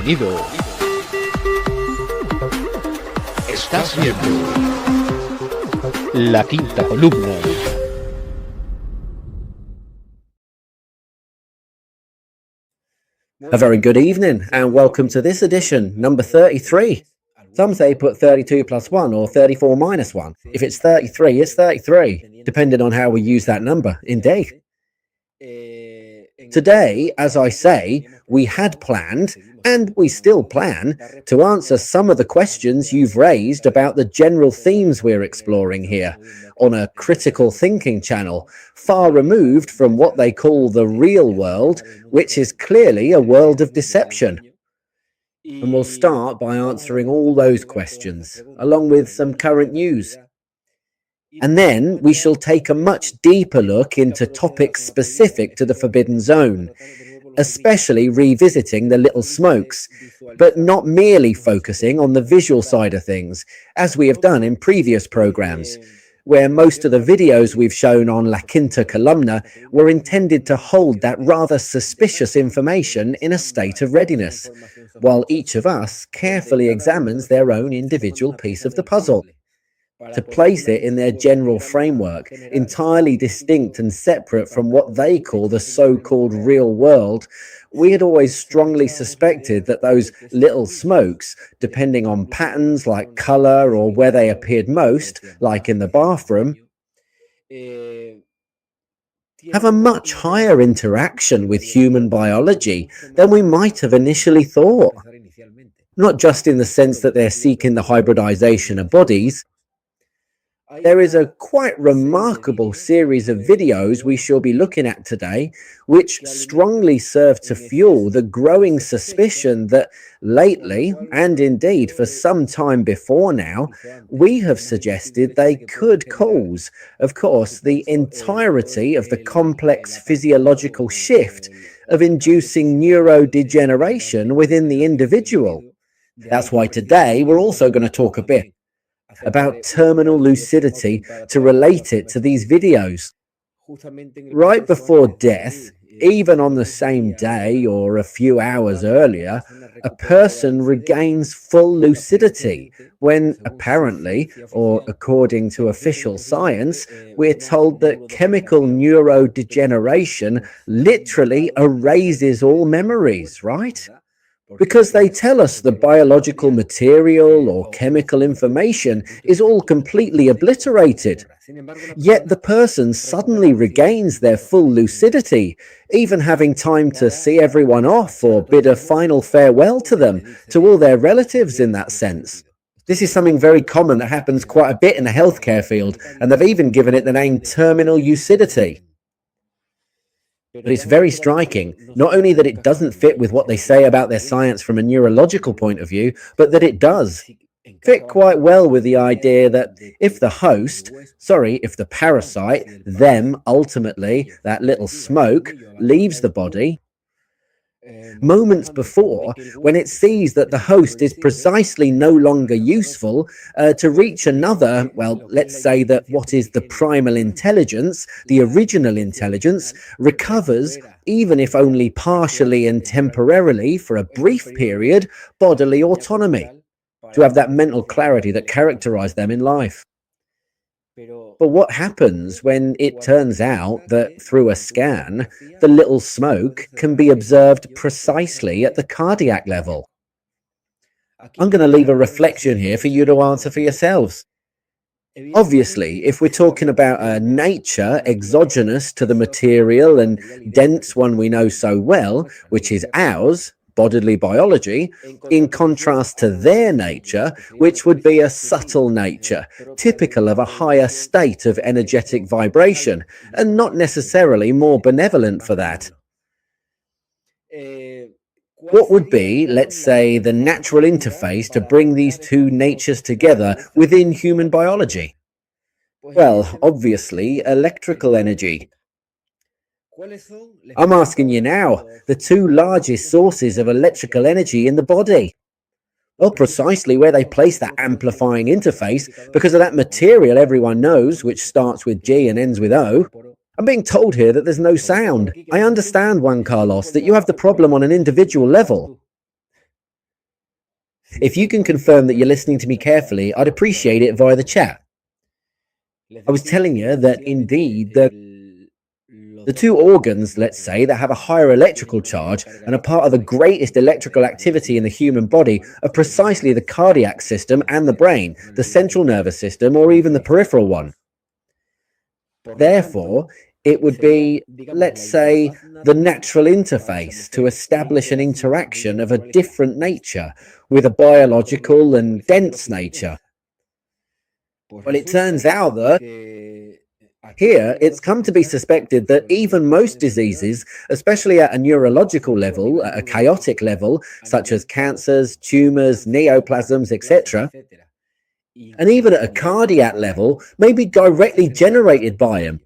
Bienvenido. Estás viendo la Quinta Columna. A very good evening and welcome to this edition, number 33. Some say put 32 plus 1 or 34 minus 1. If it's 33, it's 33, depending on how we use that number, indeed. Today, as I say, we had planned, and we still plan, to answer some of the questions you've raised about the general themes we're exploring here, on a critical thinking channel, far removed from what they call the real world, which is clearly a world of deception. And we'll start by answering all those questions, along with some current news. And then we shall take a much deeper look into topics specific to the Forbidden Zone, especially revisiting the little smokes, but not merely focusing on the visual side of things, as we have done in previous programs, where most of the videos we've shown on La Quinta Columna were intended to hold that rather suspicious information in a state of readiness, while each of us carefully examines their own individual piece of the puzzle, to place it in their general framework, entirely distinct and separate from what they call the so-called real world. We had always strongly suspected that those little smokes, depending on patterns like colour or where they appeared most, like in the bathroom, have a much higher interaction with human biology than we might have initially thought. Not just in the sense that they're seeking the hybridization of bodies. There is a quite remarkable series of videos we shall be looking at today, which strongly serve to fuel the growing suspicion that lately, and indeed for some time before now, we have suggested they could cause, of course, the entirety of the complex physiological shift of inducing neurodegeneration within the individual. That's why today we're also going to talk a bit about terminal lucidity to relate it to these videos. Right before death, even on the same day or a few hours earlier, a person regains full lucidity when apparently, or according to official science, we're told that chemical neurodegeneration literally erases all memories, right? Because they tell us the biological material or chemical information is all completely obliterated. Yet the person suddenly regains their full lucidity, even having time to see everyone off or bid a final farewell to them, to all their relatives in that sense. This is something very common that happens quite a bit in the healthcare field, and they've even given it the name terminal lucidity. But it's very striking, not only that it doesn't fit with what they say about their science from a neurological point of view, but that it does fit quite well with the idea that if the parasite, them, ultimately, that little smoke, leaves the body, moments before, when it sees that the host is precisely no longer useful to reach another, well, let's say that what is the primal intelligence, the original intelligence, recovers, even if only partially and temporarily for a brief period, bodily autonomy, to have that mental clarity that characterized them in life. But what happens when it turns out that through a scan, the little smoke can be observed precisely at the cardiac level? I'm going to leave a reflection here for you to answer for yourselves. Obviously, if we're talking about a nature exogenous to the material and dense one we know so well, which is ours, bodily biology, in contrast to their nature, which would be a subtle nature, typical of a higher state of energetic vibration, and not necessarily more benevolent for that. What would be, let's say, the natural interface to bring these two natures together within human biology? Well, obviously, electrical energy. I'm asking you now, the two largest sources of electrical energy in the body. Well, precisely where they place that amplifying interface, because of that material everyone knows, which starts with G and ends with O. I'm being told here that there's no sound. I understand, Juan Carlos, that you have the problem on an individual level. If you can confirm that you're listening to me carefully, I'd appreciate it via the chat. I was telling you that indeed the two organs, let's say, that have a higher electrical charge and are part of the greatest electrical activity in the human body are precisely the cardiac system and the brain, the central nervous system, or even the peripheral one. Therefore, it would be, let's say, the natural interface to establish an interaction of a different nature with a biological and dense nature. Well, it turns out that here, it's come to be suspected that even most diseases, especially at a neurological level, at a chaotic level, such as cancers, tumours, neoplasms, etc., and even at a cardiac level, may be directly generated by him,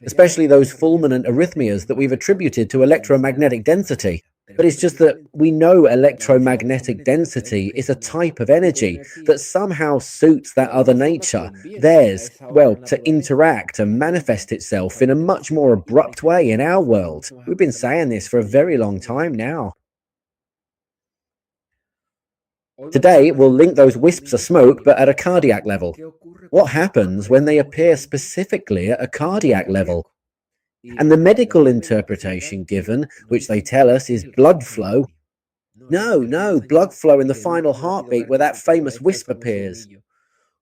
especially those fulminant arrhythmias that we've attributed to electromagnetic density. But it's just that we know electromagnetic density is a type of energy that somehow suits that other nature, theirs, well, to interact and manifest itself in a much more abrupt way in our world. We've been saying this for a very long time now. Today, we'll link those wisps of smoke, but at a cardiac level. What happens when they appear specifically at a cardiac level? And the medical interpretation given, which they tell us is blood flow. No, blood flow in the final heartbeat where that famous wisp appears.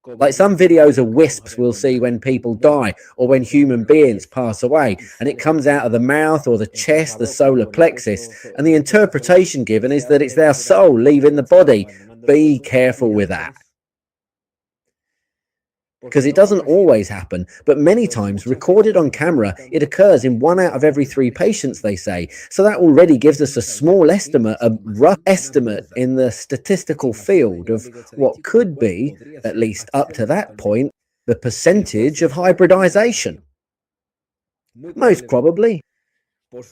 Like some videos of wisps we'll see when people die or when human beings pass away, and it comes out of the mouth or the chest, the solar plexus, and the interpretation given is that it's their soul leaving the body. Be careful with that. Because it doesn't always happen, but many times, recorded on camera, it occurs in 1 out of every 3 patients, they say. So that already gives us a small estimate, a rough estimate in the statistical field of what could be, at least up to that point, the percentage of hybridization. Most probably.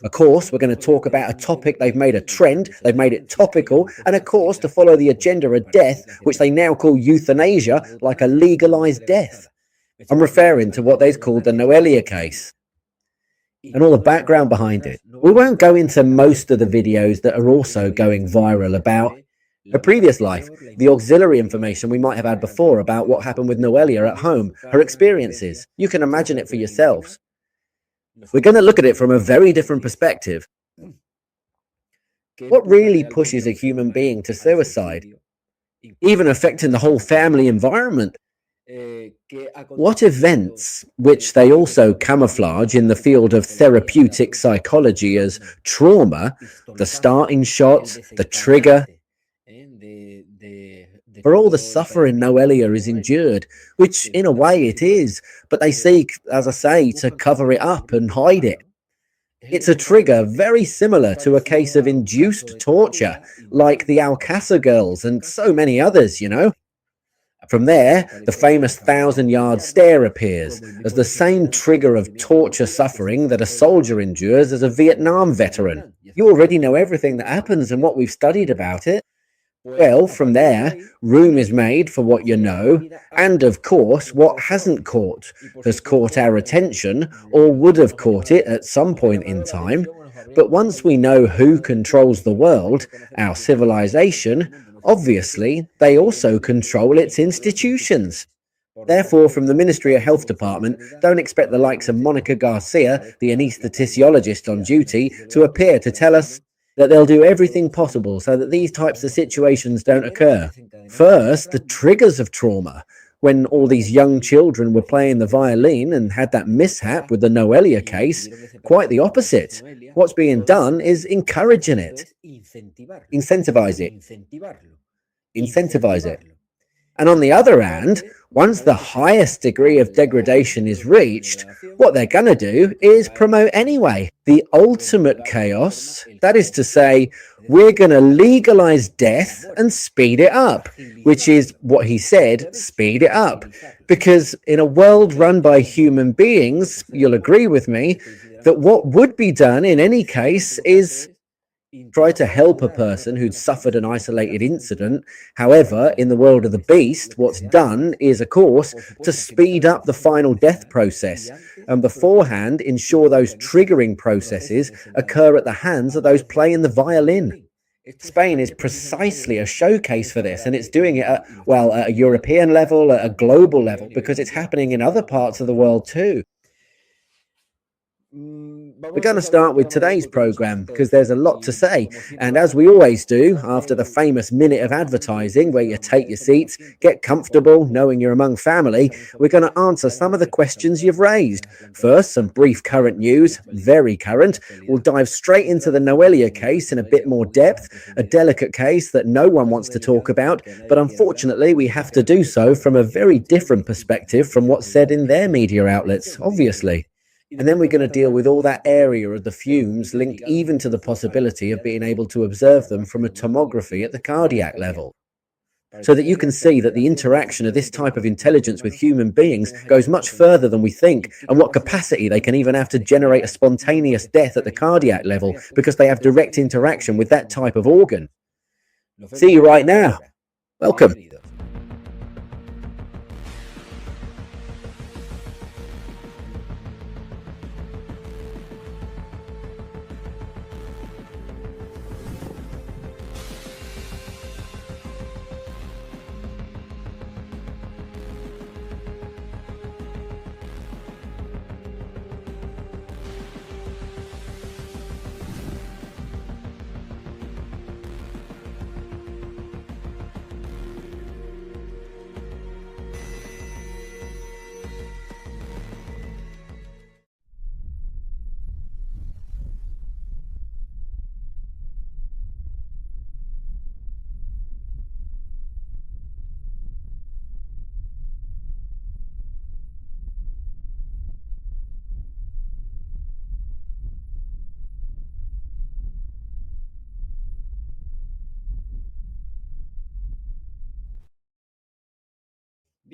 Of course, we're going to talk about a topic they've made a trend, they've made it topical, and of course, to follow the agenda of death, which they now call euthanasia, like a legalized death. I'm referring to what they've called the Noelia case, and all the background behind it. We won't go into most of the videos that are also going viral about her previous life, the auxiliary information we might have had before about what happened with Noelia at home, her experiences. You can imagine it for yourselves. We're going to look at it from a very different perspective. What really pushes a human being to suicide, even affecting the whole family environment? What events, which they also camouflage in the field of therapeutic psychology as trauma, the starting shot, the trigger, for all the suffering Noelia is endured, which in a way it is, but they seek, as I say, to cover it up and hide it. It's a trigger very similar to a case of induced torture, like the Alcázar girls and so many others, you know. From there, the famous 1,000-yard stare appears as the same trigger of torture suffering that a soldier endures as a Vietnam veteran. You already know everything that happens and what we've studied about it. Well, from there, room is made for what you know, and of course, what hasn't caught, has caught our attention, or would have caught it at some point in time. But once we know who controls the world, our civilization, obviously, they also control its institutions. Therefore, from the Ministry of Health Department, don't expect the likes of Monica Garcia, the anaesthetisiologist on duty, to appear to tell us that they'll do everything possible so that these types of situations don't occur. First, the triggers of trauma. When all these young children were playing the violin and had that mishap with the Noelia case, quite the opposite. What's being done is encouraging it. Incentivize it. And on the other hand, once the highest degree of degradation is reached, what they're going to do is promote anyway. The ultimate chaos, that is to say, we're going to legalize death and speed it up, which is what he said, speed it up. Because in a world run by human beings, you'll agree with me, that what would be done in any case is try to help a person who'd suffered an isolated incident. However, in the world of the beast, what's done is, of course, to speed up the final death process and beforehand ensure those triggering processes occur at the hands of those playing the violin. Spain is precisely a showcase for this, and it's doing it at, well, at a European level, at a global level, because it's happening in other parts of the world too. We're going to start with today's program because there's a lot to say. And as we always do, after the famous minute of advertising where you take your seats, get comfortable, knowing you're among family, we're going to answer some of the questions you've raised. First, some brief current news, very current. We'll dive straight into the Noelia case in a bit more depth, a delicate case that no one wants to talk about, but unfortunately we have to do so from a very different perspective from what's said in their media outlets, obviously. And then we're going to deal with all that area of the fumes linked even to the possibility of being able to observe them from a tomography at the cardiac level. So that you can see that the interaction of this type of intelligence with human beings goes much further than we think, and what capacity they can even have to generate a spontaneous death at the cardiac level because they have direct interaction with that type of organ. See you right now. Welcome.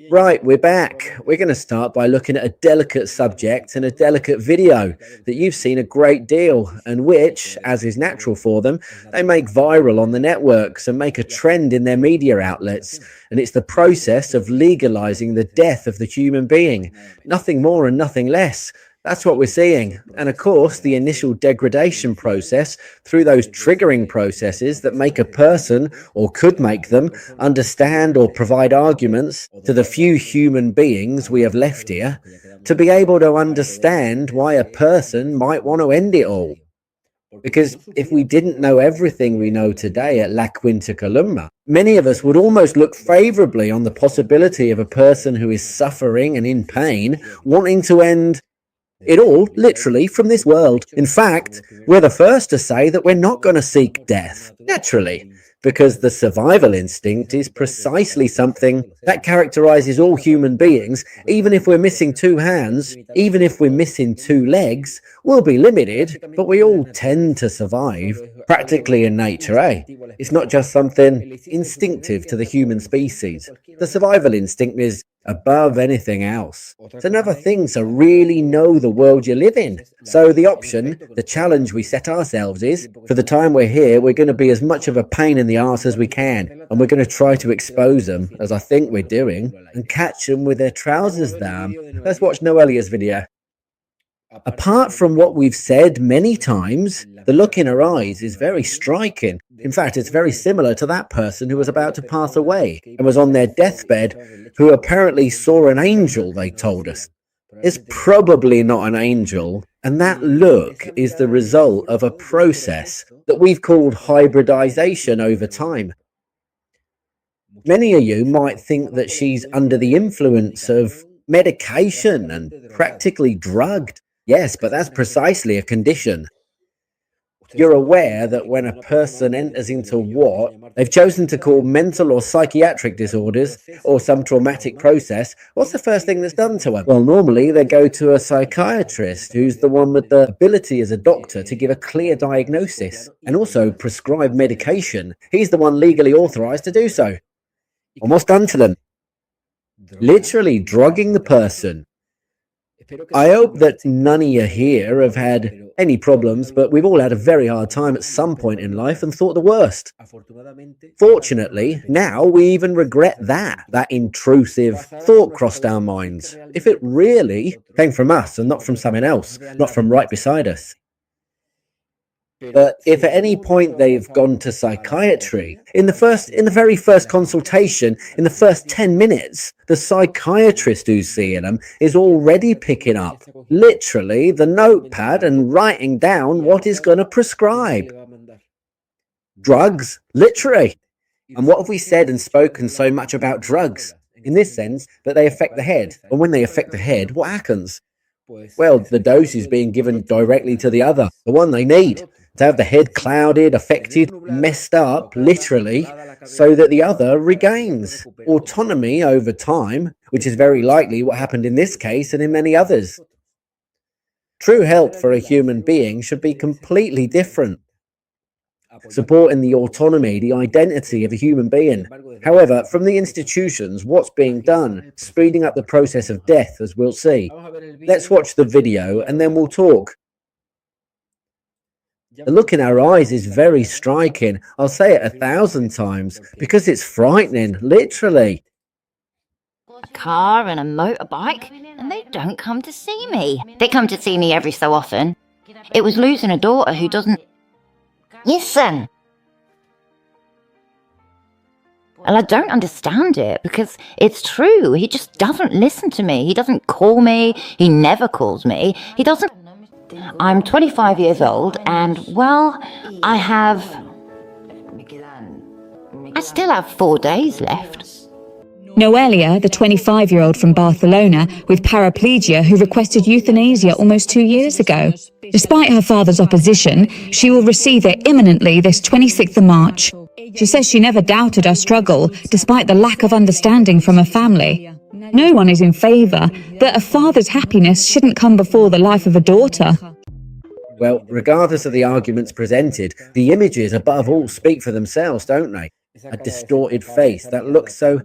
Right, we're back. We're going to start by looking at a delicate subject and a delicate video that you've seen a great deal, and which, as is natural for them, they make viral on the networks and make a trend in their media outlets. And it's the process of legalizing the death of the human being. Nothing more and nothing less. That's what we're seeing. And of course, the initial degradation process through those triggering processes that make a person, or could make them, understand or provide arguments to the few human beings we have left here to be able to understand why a person might want to end it all. Because if we didn't know everything we know today at La Quinta Columna, many of us would almost look favorably on the possibility of a person who is suffering and in pain wanting to end it all, literally, from this world. In fact, we're the first to say that we're not going to seek death, naturally, because the survival instinct is precisely something that characterizes all human beings. Even if we're missing two hands, even if we're missing two legs, we'll be limited, but we all tend to survive, practically in nature, eh? It's not just something instinctive to the human species. The survival instinct is above anything else. It's another thing to really know the world you live in. So the option, the challenge we set ourselves is, for the time we're here, we're going to be as much of a pain in the arse as we can, and we're going to try to expose them, as I think we're doing, and catch them with their trousers down. Let's watch Noelia's video. Apart from what we've said many times, the look in her eyes is very striking. In fact, it's very similar to that person who was about to pass away and was on their deathbed, who apparently saw an angel, they told us. It's probably not an angel, and that look is the result of a process that we've called hybridization over time. Many of you might think that she's under the influence of medication and practically drugged. Yes, but that's precisely a condition. You're aware that when a person enters into what they've chosen to call mental or psychiatric disorders or some traumatic process, what's the first thing that's done to them? Well, normally they go to a psychiatrist who's the one with the ability as a doctor to give a clear diagnosis and also prescribe medication. He's the one legally authorized to do so. And what's done to them? Literally drugging the person. I hope that none of you here have had any problems, but we've all had a very hard time at some point in life and thought the worst. Fortunately, now we even regret that intrusive thought crossed our minds, if it really came from us and not from someone else, not from right beside us. But if at any point they've gone to psychiatry, in the very first consultation, in the first 10 minutes, the psychiatrist who's seeing them is already picking up literally the notepad and writing down what he's going to prescribe. Drugs, literally. And what have we said and spoken so much about drugs? In this sense, that they affect the head. And when they affect the head, what happens? Well, the dose is being given directly to the other, the one they need, to have the head clouded, affected, messed up, literally, so that the other regains autonomy over time, which is very likely what happened in this case and in many others. True health for a human being should be completely different, supporting the autonomy, the identity of a human being. However, from the institutions, what's being done, speeding up the process of death, as we'll see. Let's watch the video and then we'll talk. The look in our eyes is very striking. I'll say it 1,000 times because it's frightening, literally. A car and a motorbike, and they don't come to see me. They come to see me every so often. It was losing a daughter who doesn't listen. And I don't understand it because it's true. He just doesn't listen to me. He doesn't call me. He never calls me. He doesn't. I'm 25 years old and, well, I still have 4 days left. Noelia, the 25-year-old from Barcelona with paraplegia who requested euthanasia almost 2 years ago. Despite her father's opposition, she will receive it imminently this 26th of March. She says she never doubted her struggle, despite the lack of understanding from her family. No one is in favour, but a father's happiness shouldn't come before the life of a daughter. Well, regardless of the arguments presented, the images above all speak for themselves, don't they? A distorted face that looks so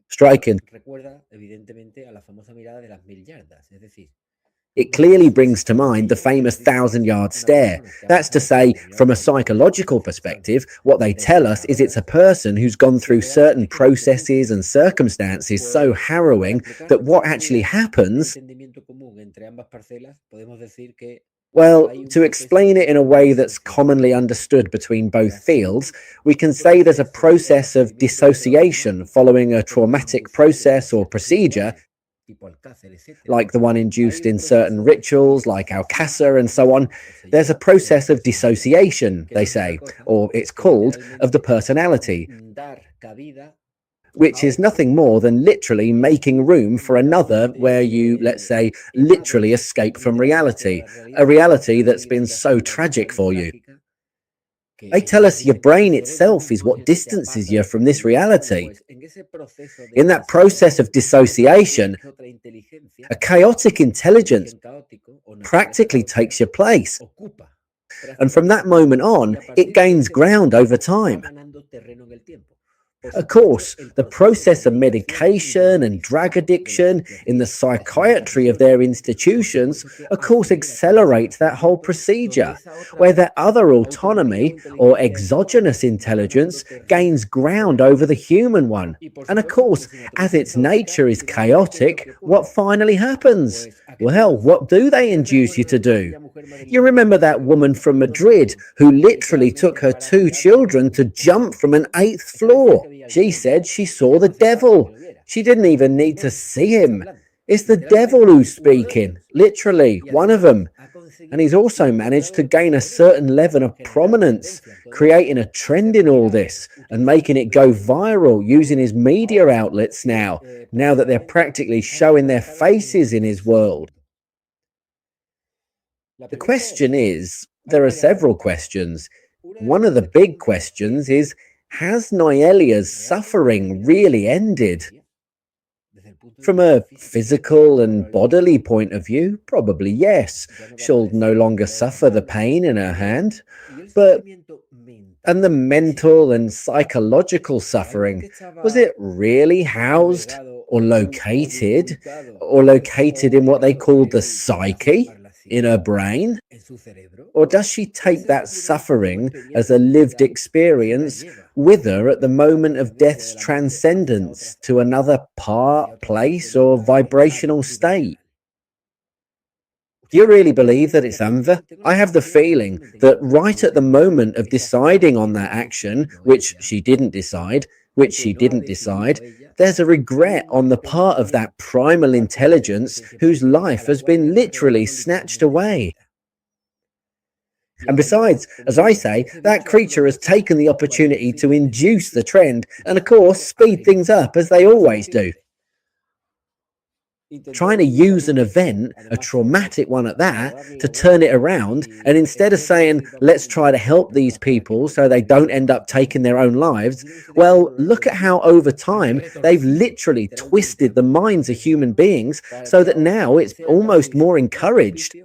striking. It clearly brings to mind the famous 1,000-yard stare. That's to say, from a psychological perspective, what they tell us is it's a person who's gone through certain processes and circumstances so harrowing that what actually happens, well, to explain it in a way that's commonly understood between both fields, we can say there's a process of dissociation following a traumatic process or procedure, like the one induced in certain rituals, like Alcázar and so on. There's a process of dissociation, they say, or it's called, of the personality, which is nothing more than literally making room for another where you, let's say, literally escape from reality, a reality that's been so tragic for you. They tell us your brain itself is what distances you from this reality. In that process of dissociation, a chaotic intelligence practically takes your place. And from that moment on, it gains ground over time. Of course, the process of medication and drug addiction in the psychiatry of their institutions, of course, accelerates that whole procedure, where their other autonomy or exogenous intelligence gains ground over the human one. And of course, as its nature is chaotic, what finally happens? Well, what do they induce you to do? You remember that woman from Madrid who literally took her 2 children to jump from an 8th floor. She said she saw the devil. She didn't even need to see him. It's the devil who's speaking, literally, one of them. And he's also managed to gain a certain level of prominence, creating a trend in all this and making it go viral using his media outlets now that they're practically showing their faces in his world. The question is, there are several questions. One of the big questions is, has Noelia's suffering really ended? From a physical and bodily point of view, probably yes. She'll no longer suffer the pain in her hand. And the mental and psychological suffering, was it really housed or located in what they call the psyche, in her brain? Or does she take that suffering as a lived experience with her at the moment of death's transcendence to another part, place, or vibrational state? Do you really believe that it's Anva? I have the feeling that right at the moment of deciding on that action, which she didn't decide, there's a regret on the part of that primal intelligence whose life has been literally snatched away. And besides, as I say, that creature has taken the opportunity to induce the trend and, of course, speed things up as they always do. Trying to use an event, a traumatic one at that, to turn it around, and instead of saying, let's try to help these people so they don't end up taking their own lives, well, look at how over time they've literally twisted the minds of human beings so that now it's almost more encouraged,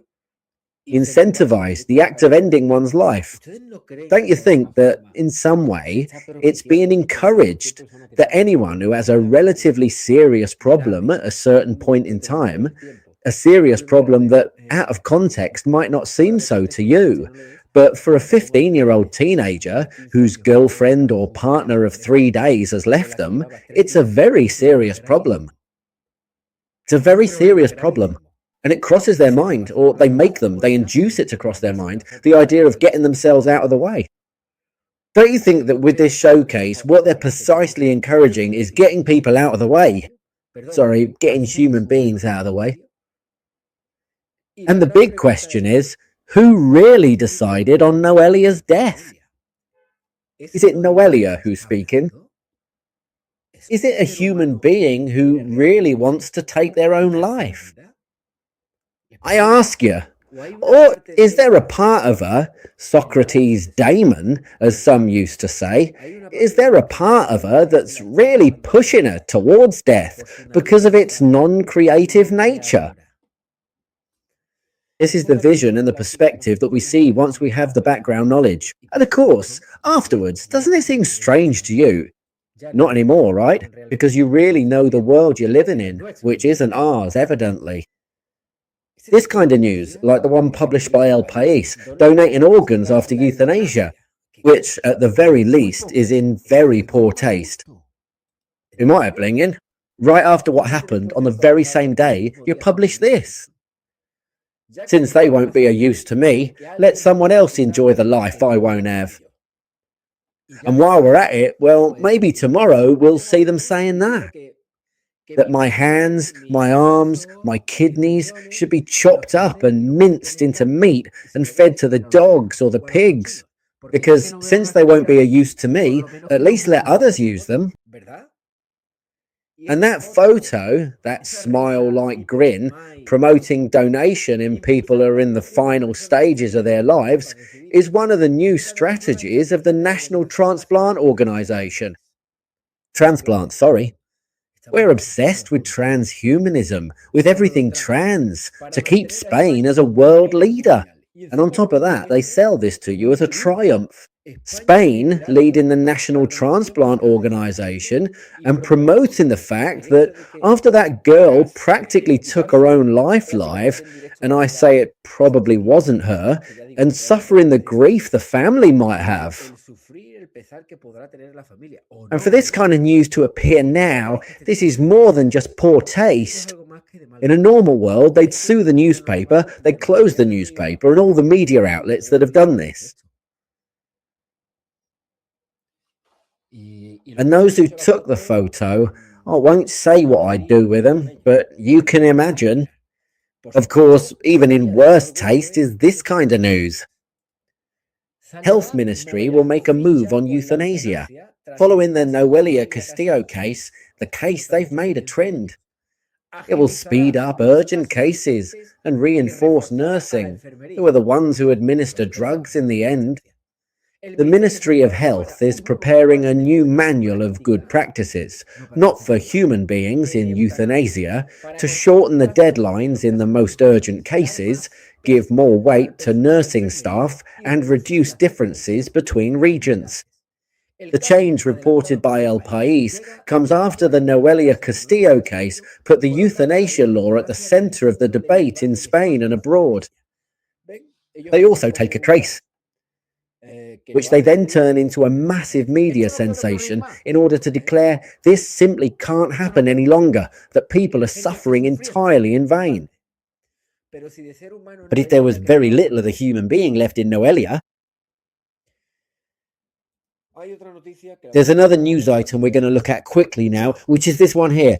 incentivized, the act of ending one's life. Don't you think that in some way it's being encouraged that anyone who has a relatively serious problem at a certain point in time, a serious problem that out of context might not seem so to you, but for a 15-year-old teenager whose girlfriend or partner of 3 days has left them, it's a very serious problem. It's a very serious problem. And it crosses their mind, or they induce it to cross their mind, the idea of getting themselves out of the way. Don't you think that with this showcase, what they're precisely encouraging is getting people out of the way? Sorry, getting human beings out of the way. And the big question is, who really decided on Noelia's death? Is it Noelia who's speaking? Is it a human being who really wants to take their own life? I ask you, or is there a part of her, Socrates' daemon, as some used to say, is there a part of her that's really pushing her towards death because of its non-creative nature? This is the vision and the perspective that we see once we have the background knowledge. And of course, afterwards, doesn't it seem strange to you? Not anymore, right? Because you really know the world you're living in, which isn't ours, evidently. This kind of news, like the one published by El País, donating organs after euthanasia, which at the very least is in very poor taste. You might have blinging. Right after what happened on the very same day, you publish this. Since they won't be a use to me, let someone else enjoy the life I won't have. And while we're at it, well, maybe tomorrow we'll see them saying that my hands, my arms, my kidneys should be chopped up and minced into meat and fed to the dogs or the pigs. Because since they won't be a use to me, at least let others use them. And that photo, that smile-like grin, promoting donation in people who are in the final stages of their lives, is one of the new strategies of the National Transplant Organization. Transplant, sorry. We're obsessed with transhumanism, with everything trans, to keep Spain as a world leader. And on top of that, they sell this to you as a triumph. Spain leading the National Transplant Organization and promoting the fact that after that girl practically took her own life live, and I say it probably wasn't her, and suffering the grief the family might have. And for this kind of news to appear now, this is more than just poor taste. In a normal world, they'd sue the newspaper, they'd close the newspaper and all the media outlets that have done this. And those who took the photo, I won't say what I'd do with them, but you can imagine. Of course, even in worse taste is this kind of news. Health Ministry will make a move on euthanasia. Following the Noelia Castillo case, the case they've made a trend. It will speed up urgent cases and reinforce nursing, who are the ones who administer drugs in the end. The Ministry of Health is preparing a new manual of good practices, not for human beings in euthanasia, to shorten the deadlines in the most urgent cases, give more weight to nursing staff, and reduce differences between regions. The change reported by El País comes after the Noelia Castillo case put the euthanasia law at the centre of the debate in Spain and abroad. They also take a case, which they then turn into a massive media sensation in order to declare this simply can't happen any longer, that people are suffering entirely in vain. But if there was very little of the human being left in Noelia, there's another news item we're going to look at quickly now, which is this one here.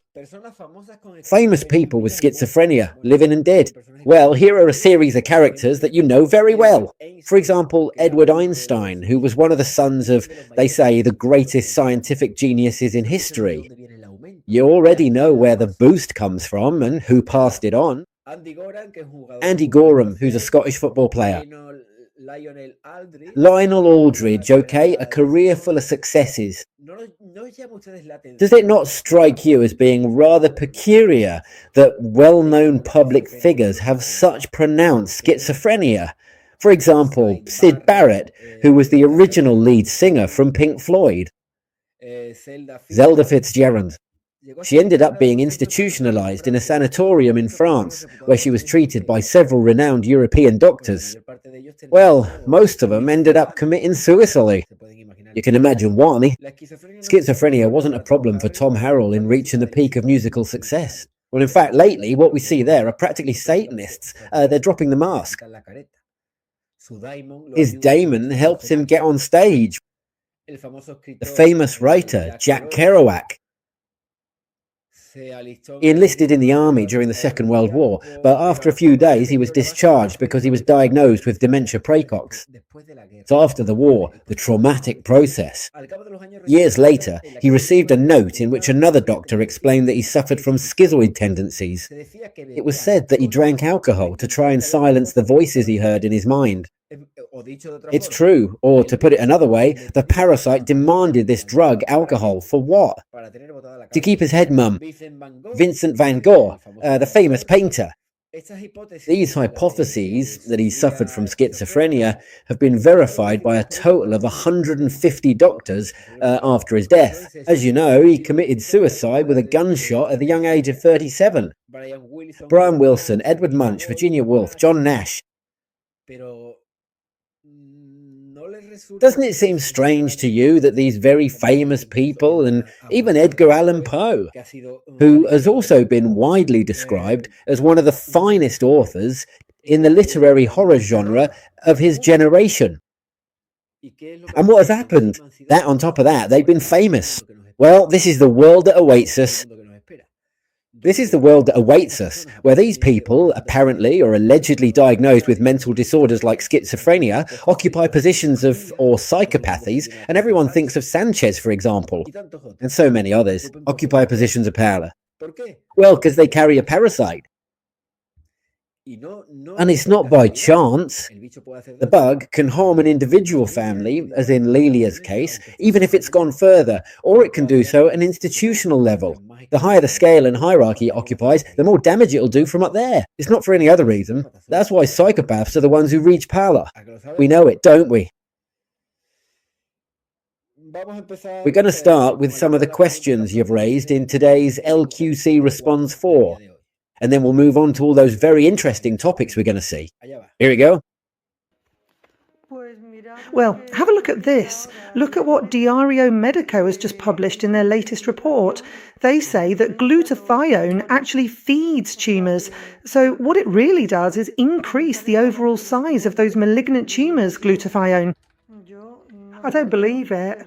Famous people with schizophrenia, living and dead. Well, here are a series of characters that you know very well. For example, Edward Einstein, who was one of the sons of, they say, the greatest scientific geniuses in history. You already know where the boost comes from and who passed it on. Andy Gorham, who's a Scottish football player. Lionel Aldridge, okay, a career full of successes. Does it not strike you as being rather peculiar that well-known public figures have such pronounced schizophrenia? For example, Syd Barrett, who was the original lead singer from Pink Floyd. Zelda Fitzgerald. She ended up being institutionalized in a sanatorium in France, where she was treated by several renowned European doctors. Well, most of them ended up committing suicide. You can imagine why. Schizophrenia wasn't a problem for Tom Harrell in reaching the peak of musical success. Well, in fact, lately, what we see there are practically Satanists. They're dropping the mask. His daemon helps him get on stage. The famous writer, Jack Kerouac. He enlisted in the army during the Second World War, but after a few days he was discharged because he was diagnosed with dementia praecox. So after the war, the traumatic process. Years later, he received a note in which another doctor explained that he suffered from schizoid tendencies. It was said that he drank alcohol to try and silence the voices he heard in his mind. It's true, or to put it another way, the parasite demanded this drug, alcohol, for what? To keep his head mum. Vincent van Gogh, the famous painter. These hypotheses that he suffered from schizophrenia have been verified by a total of 150 doctors after his death. As you know, he committed suicide with a gunshot at the young age of 37. Brian Wilson, Edward Munch, Virginia Woolf, John Nash. Doesn't it seem strange to you that these very famous people, and even Edgar Allan Poe, who has also been widely described as one of the finest authors in the literary horror genre of his generation? And what has happened? That on top of that, they've been famous. Well, this is the world that awaits us. This is the world that awaits us, where these people, apparently or allegedly diagnosed with mental disorders like schizophrenia, occupy positions of, or psychopathies, and everyone thinks of Sanchez, for example, and so many others, occupy positions of power. Well, because they carry a parasite. And it's not by chance. The bug can harm an individual family, as in Lelia's case, even if it's gone further, or it can do so at an institutional level. The higher the scale and hierarchy it occupies, the more damage it'll do from up there. It's not for any other reason. That's why psychopaths are the ones who reach power. We know it, don't we? We're going to start with some of the questions you've raised in today's LQC Response 4. And then we'll move on to all those very interesting topics we're going to see. Here we go. Well, have a look at this. Look at what Diario Medico has just published in their latest report. They say that glutathione actually feeds tumours. So what it really does is increase the overall size of those malignant tumours, glutathione. I don't believe it.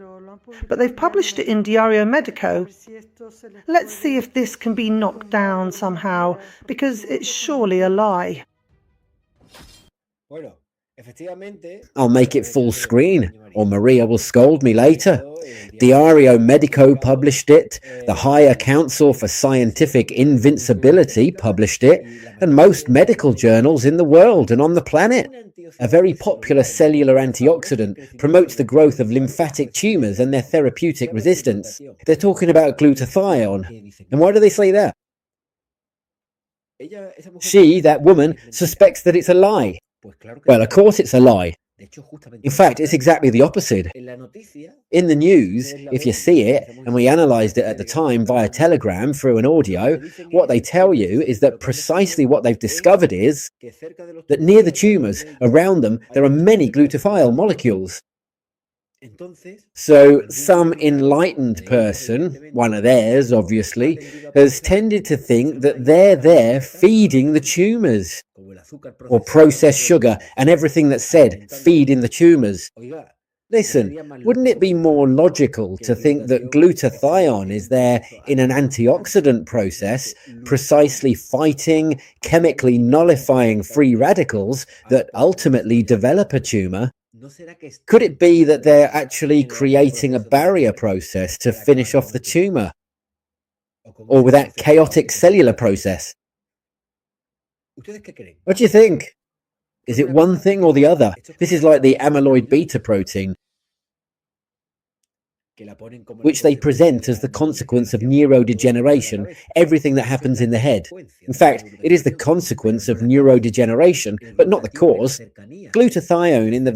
But they've published it in Diario Medico. Let's see if this can be knocked down somehow, because it's surely a lie. I'll make it full screen, or Maria will scold me later. Diario Medico published it, the Higher Council for Scientific Invincibility published it, and most medical journals in the world and on the planet. A very popular cellular antioxidant, promotes the growth of lymphatic tumours and their therapeutic resistance. They're talking about glutathione. And why do they say that? She, that woman, suspects that it's a lie. Well, of course it's a lie. In fact, it's exactly the opposite. In the news, if you see it, and we analysed it at the time via telegram through an audio, what they tell you is that precisely what they've discovered is that near the tumours, around them, there are many glutathione molecules. So some enlightened person, one of theirs obviously, has tended to think that they're there feeding the tumours, or processed sugar and everything that's said, feeding the tumours. Listen, wouldn't it be more logical to think that glutathione is there in an antioxidant process, precisely fighting, chemically nullifying free radicals that ultimately develop a tumour? Could it be that they're actually creating a barrier process to finish off the tumour? Or with that chaotic cellular process? What do you think? Is it one thing or the other? This is like the amyloid beta protein, which they present as the consequence of neurodegeneration, everything that happens in the head. In fact, it is the consequence of neurodegeneration, but not the cause. Glutathione in the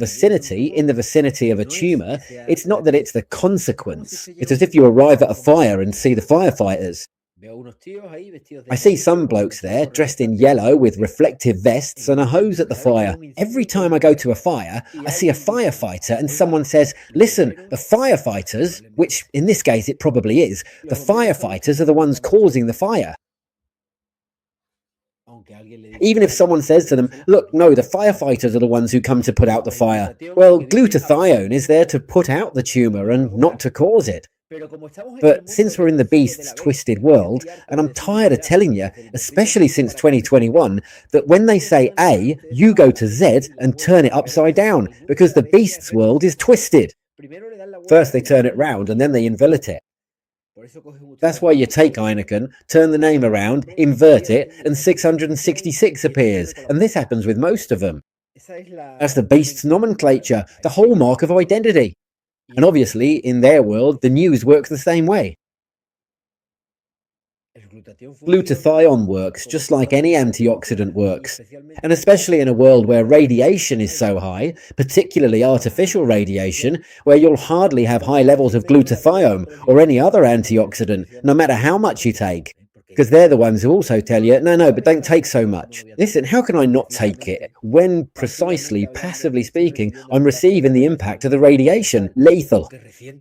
vicinity of a tumour, it's not that it's the consequence. It's as if you arrive at a fire and see the firefighters. I see some blokes there dressed in yellow with reflective vests and a hose at the fire. Every time I go to a fire, I see a firefighter and someone says, listen, the firefighters, which in this case it probably is, the firefighters are the ones causing the fire. Even if someone says to them, look, no, the firefighters are the ones who come to put out the fire. Well, glutathione is there to put out the tumour and not to cause it. But since we're in the beast's twisted world, and I'm tired of telling you, especially since 2021, that when they say A, you go to Z and turn it upside down, because the beast's world is twisted. First they turn it round and then they invert it. That's why you take Heineken, turn the name around, invert it, and 666 appears, and this happens with most of them. That's the beast's nomenclature, the hallmark of identity. And obviously, in their world, the news works the same way. Glutathione works just like any antioxidant works, and especially in a world where radiation is so high, particularly artificial radiation, where you'll hardly have high levels of glutathione or any other antioxidant, no matter how much you take. Because they're the ones who also tell you, no, but don't take so much. Listen, how can I not take it when, precisely, passively speaking, I'm receiving the impact of the radiation? Lethal.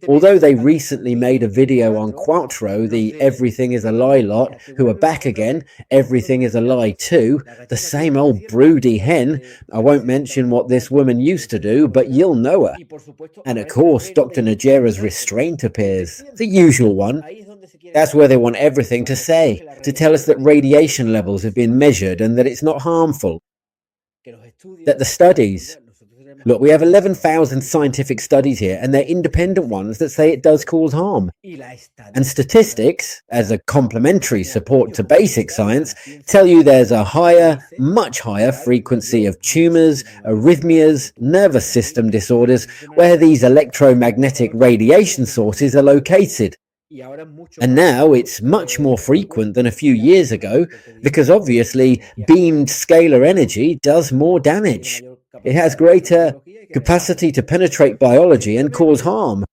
Although they recently made a video on Quattro, the Everything is a Lie lot, who are back again, Everything is a Lie too, the same old broody hen. I won't mention what this woman used to do, but you'll know her. And of course, Dr. Najera's restraint appears, the usual one. That's where they want everything to say, to tell us that radiation levels have been measured and that it's not harmful. That the studies... Look, we have 11,000 scientific studies here, and they're independent ones that say it does cause harm. And statistics, as a complementary support to basic science, tell you there's a higher, much higher frequency of tumours, arrhythmias, nervous system disorders, where these electromagnetic radiation sources are located. And now it's much more frequent than a few years ago, because obviously beamed scalar energy does more damage. It has greater capacity to penetrate biology and cause harm.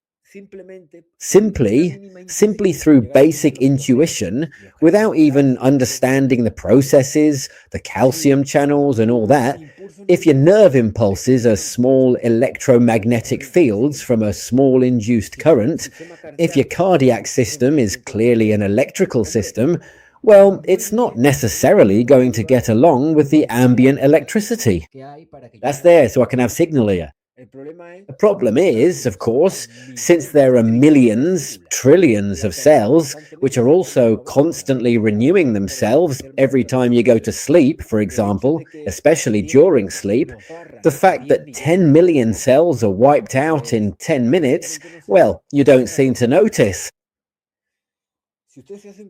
Simply through basic intuition, without even understanding the processes, the calcium channels and all that. If your nerve impulses are small electromagnetic fields from a small induced current, if your cardiac system is clearly an electrical system, well, it's not necessarily going to get along with the ambient electricity. That's there so I can have signal here. The problem is, of course, since there are millions, trillions of cells, which are also constantly renewing themselves every time you go to sleep, for example, especially during sleep, the fact that 10 million cells are wiped out in 10 minutes, well, you don't seem to notice.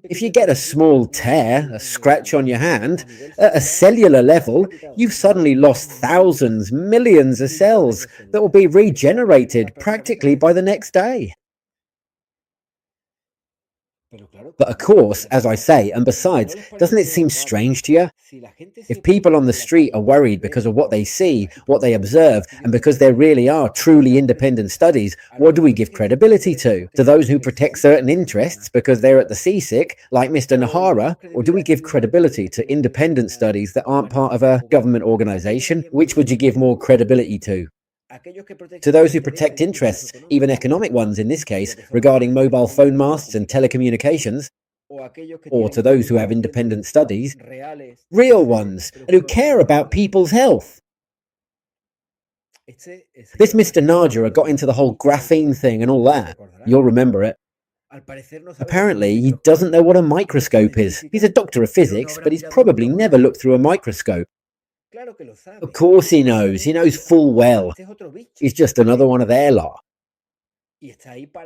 If you get a small tear, a scratch on your hand, at a cellular level, you've suddenly lost thousands, millions of cells that will be regenerated practically by the next day. But of course, as I say, and besides, doesn't it seem strange to you? If people on the street are worried because of what they see, what they observe, and because there really are truly independent studies, what do we give credibility to? To those who protect certain interests because they're at the seasick, like Mr. Nahara, or do we give credibility to independent studies that aren't part of a government organization? Which would you give more credibility to? To those who protect interests, even economic ones in this case, regarding mobile phone masts and telecommunications, or to those who have independent studies, real ones, and who care about people's health. This Mr. Najera got into the whole graphene thing and all that. You'll remember it. Apparently, he doesn't know what a microscope is. He's a doctor of physics, but he's probably never looked through a microscope. Of course he knows. He knows full well. He's just another one of their lot.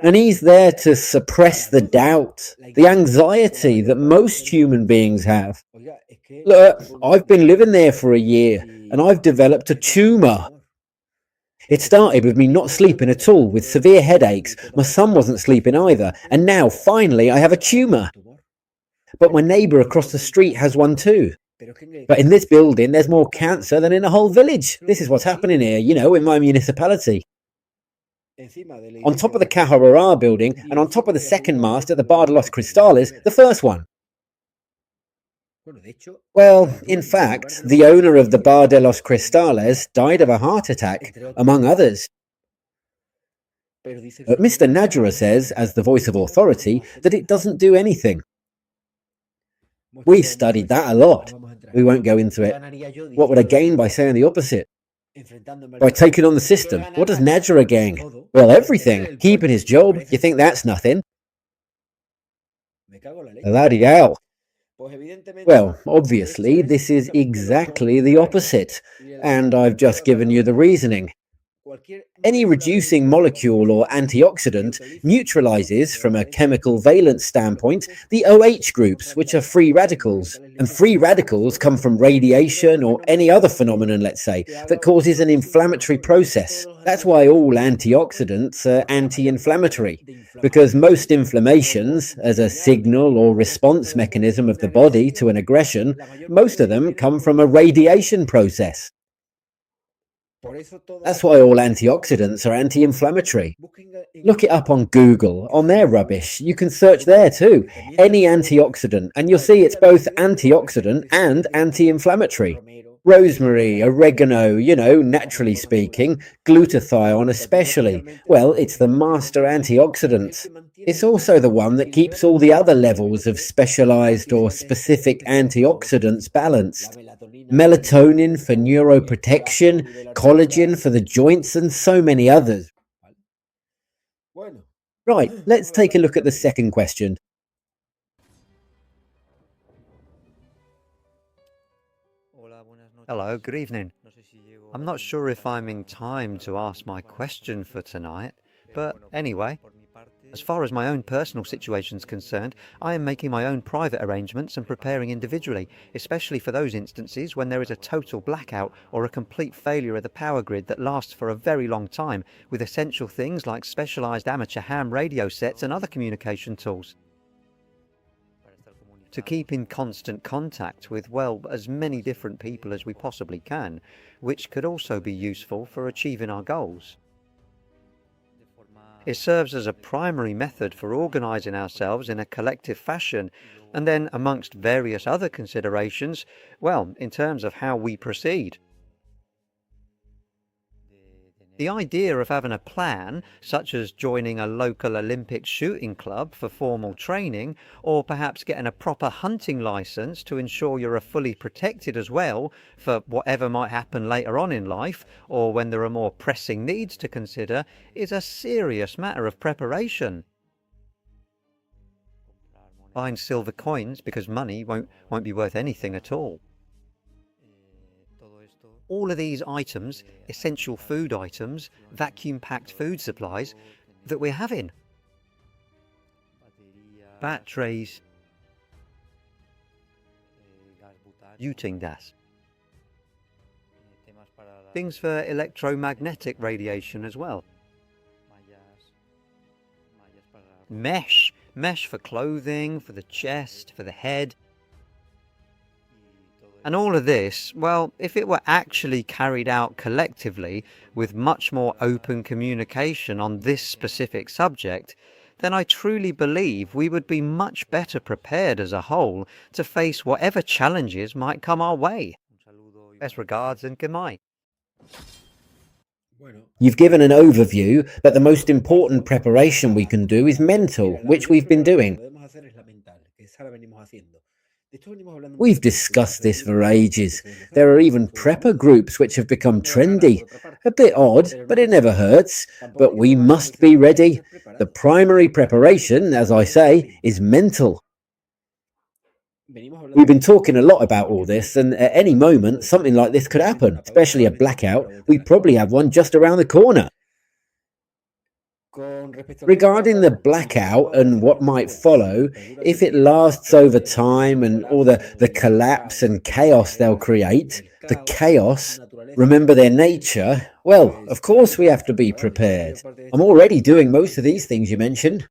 And he's there to suppress the doubt, the anxiety that most human beings have. Look, I've been living there for a year, and I've developed a tumour. It started with me not sleeping at all, with severe headaches. My son wasn't sleeping either, and now, finally, I have a tumour. But my neighbour across the street has one too. But in this building, there's more cancer than in a whole village. This is what's happening here, you know, in my municipality. On top of the Cajarrara building, and on top of the second mast at the Bar de los Cristales, the first one. Well, in fact, the owner of the Bar de los Cristales died of a heart attack, among others. But Mr. Najera says, as the voice of authority, that it doesn't do anything. We studied that a lot. We won't go into it. What would I gain by saying the opposite? By taking on the system. What does Najera gain? Well, everything. Keeping his job. You think that's nothing? Bloody hell. Well, obviously, this is exactly the opposite, and I've just given you the reasoning. Any reducing molecule or antioxidant neutralizes, from a chemical valence standpoint, the OH groups, which are free radicals. And free radicals come from radiation or any other phenomenon, let's say, that causes an inflammatory process. That's why all antioxidants are anti-inflammatory, because most inflammations, as a signal or response mechanism of the body to an aggression, most of them come from a radiation process. That's why all antioxidants are anti-inflammatory. Look it up on Google, on their rubbish. You can search there too. Any antioxidant, and you'll see it's both antioxidant and anti-inflammatory. Rosemary, oregano, you know, naturally speaking, glutathione especially. Well, it's the master antioxidant. It's also the one that keeps all the other levels of specialized or specific antioxidants balanced. Melatonin for neuroprotection, collagen for the joints, and so many others. Right, let's take a look at the second question. Hello, good evening. I'm not sure if I'm in time to ask my question for tonight, but anyway, as far as my own personal situation is concerned, I am making my own private arrangements and preparing individually, especially for those instances when there is a total blackout or a complete failure of the power grid that lasts for a very long time, with essential things like specialized amateur ham radio sets and other communication tools. To keep in constant contact with, well, as many different people as we possibly can, which could also be useful for achieving our goals. It serves as a primary method for organising ourselves in a collective fashion, and then amongst various other considerations, well, in terms of how we proceed. The idea of having a plan, such as joining a local Olympic shooting club for formal training, or perhaps getting a proper hunting licence to ensure you're fully protected as well for whatever might happen later on in life, or when there are more pressing needs to consider, is a serious matter of preparation. Buying silver coins because money won't be worth anything at all. All of these items, essential food items, vacuum-packed food supplies that we're having. Batteries, butane gas. Things for electromagnetic radiation as well. Mesh for clothing, for the chest, for the head. And all of this, well, if it were actually carried out collectively with much more open communication on this specific subject, then I truly believe we would be much better prepared as a whole to face whatever challenges might come our way. Best regards and good night. You've given an overview, but the most important preparation we can do is mental, which we've been doing. We've discussed this for ages. There are even prepper groups which have become trendy. A bit odd, but it never hurts. But we must be ready. The primary preparation, as I say, is mental. We've been talking a lot about all this, and at any moment something like this could happen, especially a blackout. We probably have one just around the corner. Regarding the blackout and what might follow, if it lasts over time and all the collapse and chaos they'll create, the chaos, remember their nature, well, of course we have to be prepared. I'm already doing most of these things you mentioned.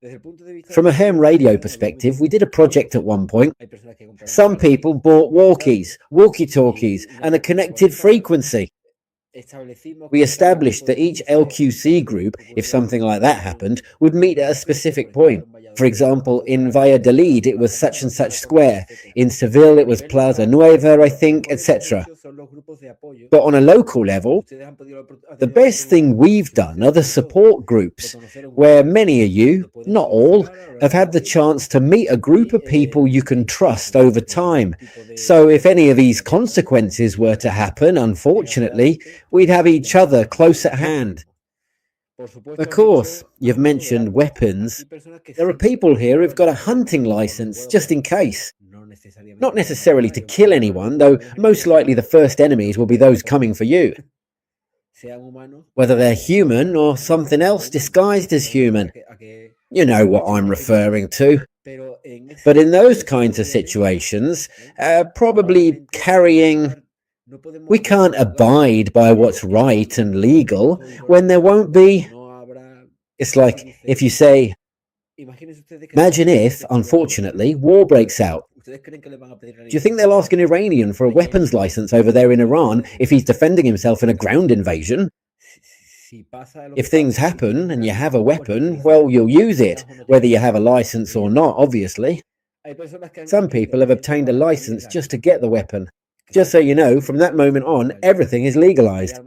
From a ham radio perspective, we did a project at one point. Some people bought walkie-talkies, and a connected frequency. We established that each LQC group, if something like that happened, would meet at a specific point. For example, in Valladolid, it was such and such square. In Seville, it was Plaza Nueva, I think, etc. But on a local level, the best thing we've done are the support groups, where many of you, not all, have had the chance to meet a group of people you can trust over time. So if any of these consequences were to happen, unfortunately, we'd have each other close at hand. Of course, you've mentioned weapons. There are people here who've got a hunting license just in case. Not necessarily to kill anyone, though most likely the first enemies will be those coming for you. Whether they're human or something else disguised as human. You know what I'm referring to. But in those kinds of situations, probably carrying... We can't abide by what's right and legal when there won't be... It's like if you say, imagine if, unfortunately, war breaks out. Do you think they'll ask an Iranian for a weapons license over there in Iran if he's defending himself in a ground invasion? If things happen and you have a weapon, well, you'll use it, whether you have a license or not, obviously. Some people have obtained a license just to get the weapon. Just so you know, from that moment on, everything is legalized.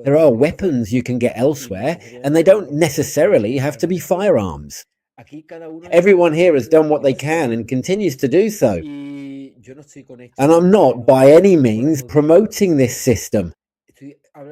There are weapons you can get elsewhere, and they don't necessarily have to be firearms. Everyone here has done what they can and continues to do so. And I'm not by any means promoting this system.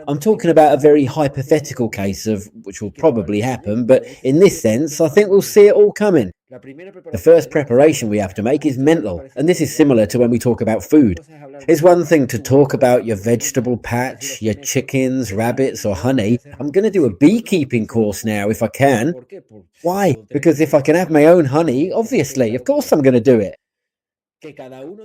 I'm talking about a very hypothetical case of which will probably happen, but in this sense, I think we'll see it all coming. The first preparation we have to make is mental, and this is similar to when we talk about food. It's one thing to talk about your vegetable patch, your chickens, rabbits, or honey. I'm going to do a beekeeping course now if I can. Why? Because if I can have my own honey, obviously, of course I'm going to do it.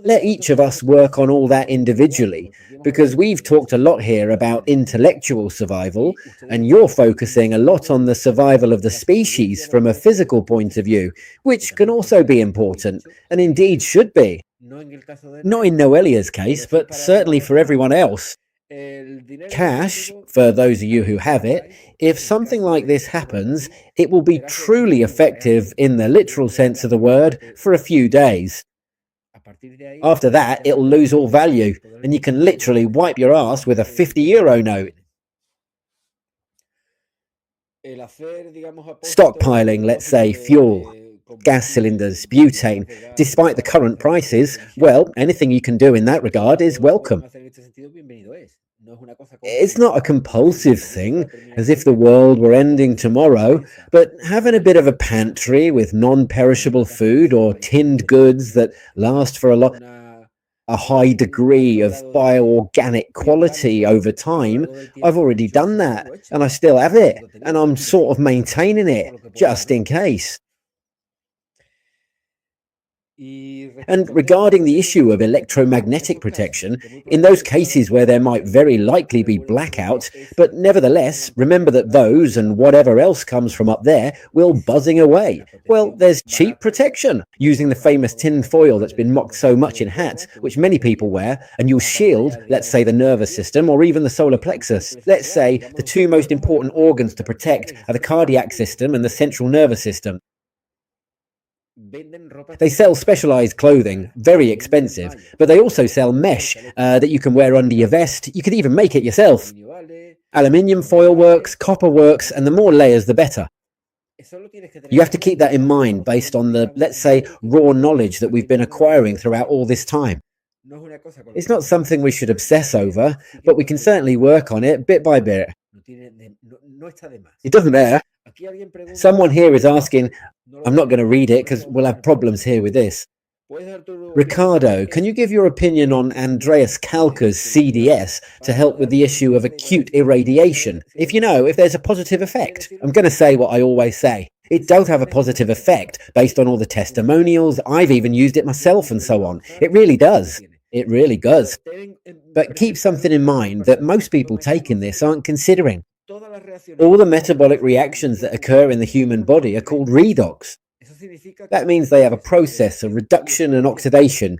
Let each of us work on all that individually, because we've talked a lot here about intellectual survival, and you're focusing a lot on the survival of the species from a physical point of view, which can also be important, and indeed should be. Not in Noelia's case, but certainly for everyone else. Cash, for those of you who have it, if something like this happens, it will be truly effective in the literal sense of the word for a few days. After that, it'll lose all value, and you can literally wipe your ass with a €50 note. Stockpiling, let's say, fuel, gas cylinders, butane, despite the current prices, well, anything you can do in that regard is welcome. It's not a compulsive thing, as if the world were ending tomorrow, but having a bit of a pantry with non-perishable food or tinned goods that last for a high degree of bioorganic quality over time, I've already done that, and I still have it, and I'm sort of maintaining it, just in case. And regarding the issue of electromagnetic protection, in those cases where there might very likely be blackouts, but nevertheless, remember that those and whatever else comes from up there will buzzing away. Well, there's cheap protection, using the famous tin foil that's been mocked so much in hats, which many people wear, and you'll shield, let's say, the nervous system or even the solar plexus. Let's say the two most important organs to protect are the cardiac system and the central nervous system. They sell specialized clothing, very expensive, but they also sell mesh that you can wear under your vest. You could even make it yourself. Aluminium foil works, copper works, and the more layers the better. You have to keep that in mind based on the, let's say, raw knowledge that we've been acquiring throughout all this time. It's not something we should obsess over, but we can certainly work on it bit by bit. It doesn't matter. Someone here is asking, I'm not going to read it because we'll have problems here with this. Ricardo, can you give your opinion on Andreas Kalka's CDS to help with the issue of acute irradiation? If you know, if there's a positive effect. I'm going to say what I always say. It does have a positive effect based on all the testimonials. I've even used it myself and so on. It really does. It really does. But keep something in mind that most people taking this aren't considering. All the metabolic reactions that occur in the human body are called redox. That means they have a process of reduction and oxidation.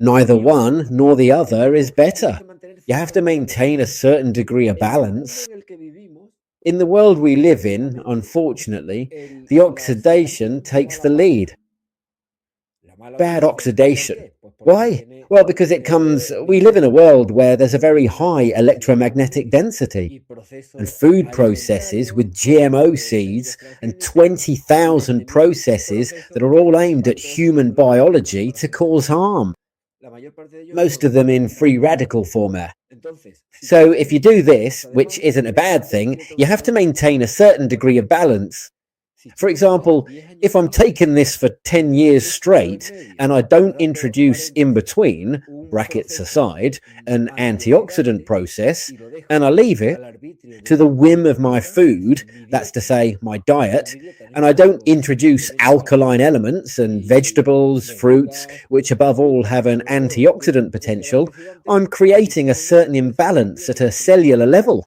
Neither one nor the other is better. You have to maintain a certain degree of balance. In the world we live in, unfortunately, the oxidation takes the lead. Bad oxidation. Why? Well, because we live in a world where there's a very high electromagnetic density, and food processes with GMO seeds and 20,000 processes that are all aimed at human biology to cause harm. Most of them in free radical format. So if you do this, which isn't a bad thing, you have to maintain a certain degree of balance. For example, if I'm taking this for 10 years straight and I don't introduce in between, brackets aside, an antioxidant process, and I leave it to the whim of my food, that's to say my diet, and I don't introduce alkaline elements and vegetables, fruits, which above all have an antioxidant potential, I'm creating a certain imbalance at a cellular level.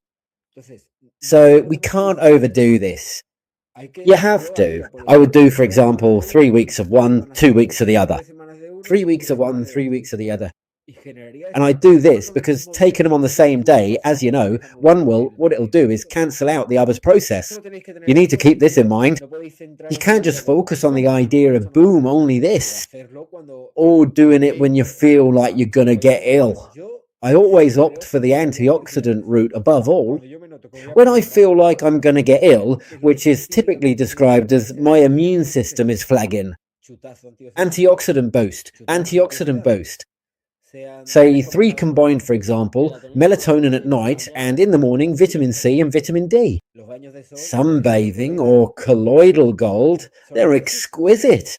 So we can't overdo this. You have to. I would do, for example, 3 weeks of one, 2 weeks of the other. 3 weeks of one, 3 weeks of the other. And I do this because taking them on the same day, as you know, what it'll do is cancel out the other's process. You need to keep this in mind. You can't just focus on the idea of, boom, only this. Or doing it when you feel like you're going to get ill. I always opt for the antioxidant route above all. When I feel like I'm going to get ill, which is typically described as my immune system is flagging. Antioxidant boost. Say 3 combined, for example, melatonin at night and in the morning vitamin C and vitamin D. Sunbathing or colloidal gold, they're exquisite.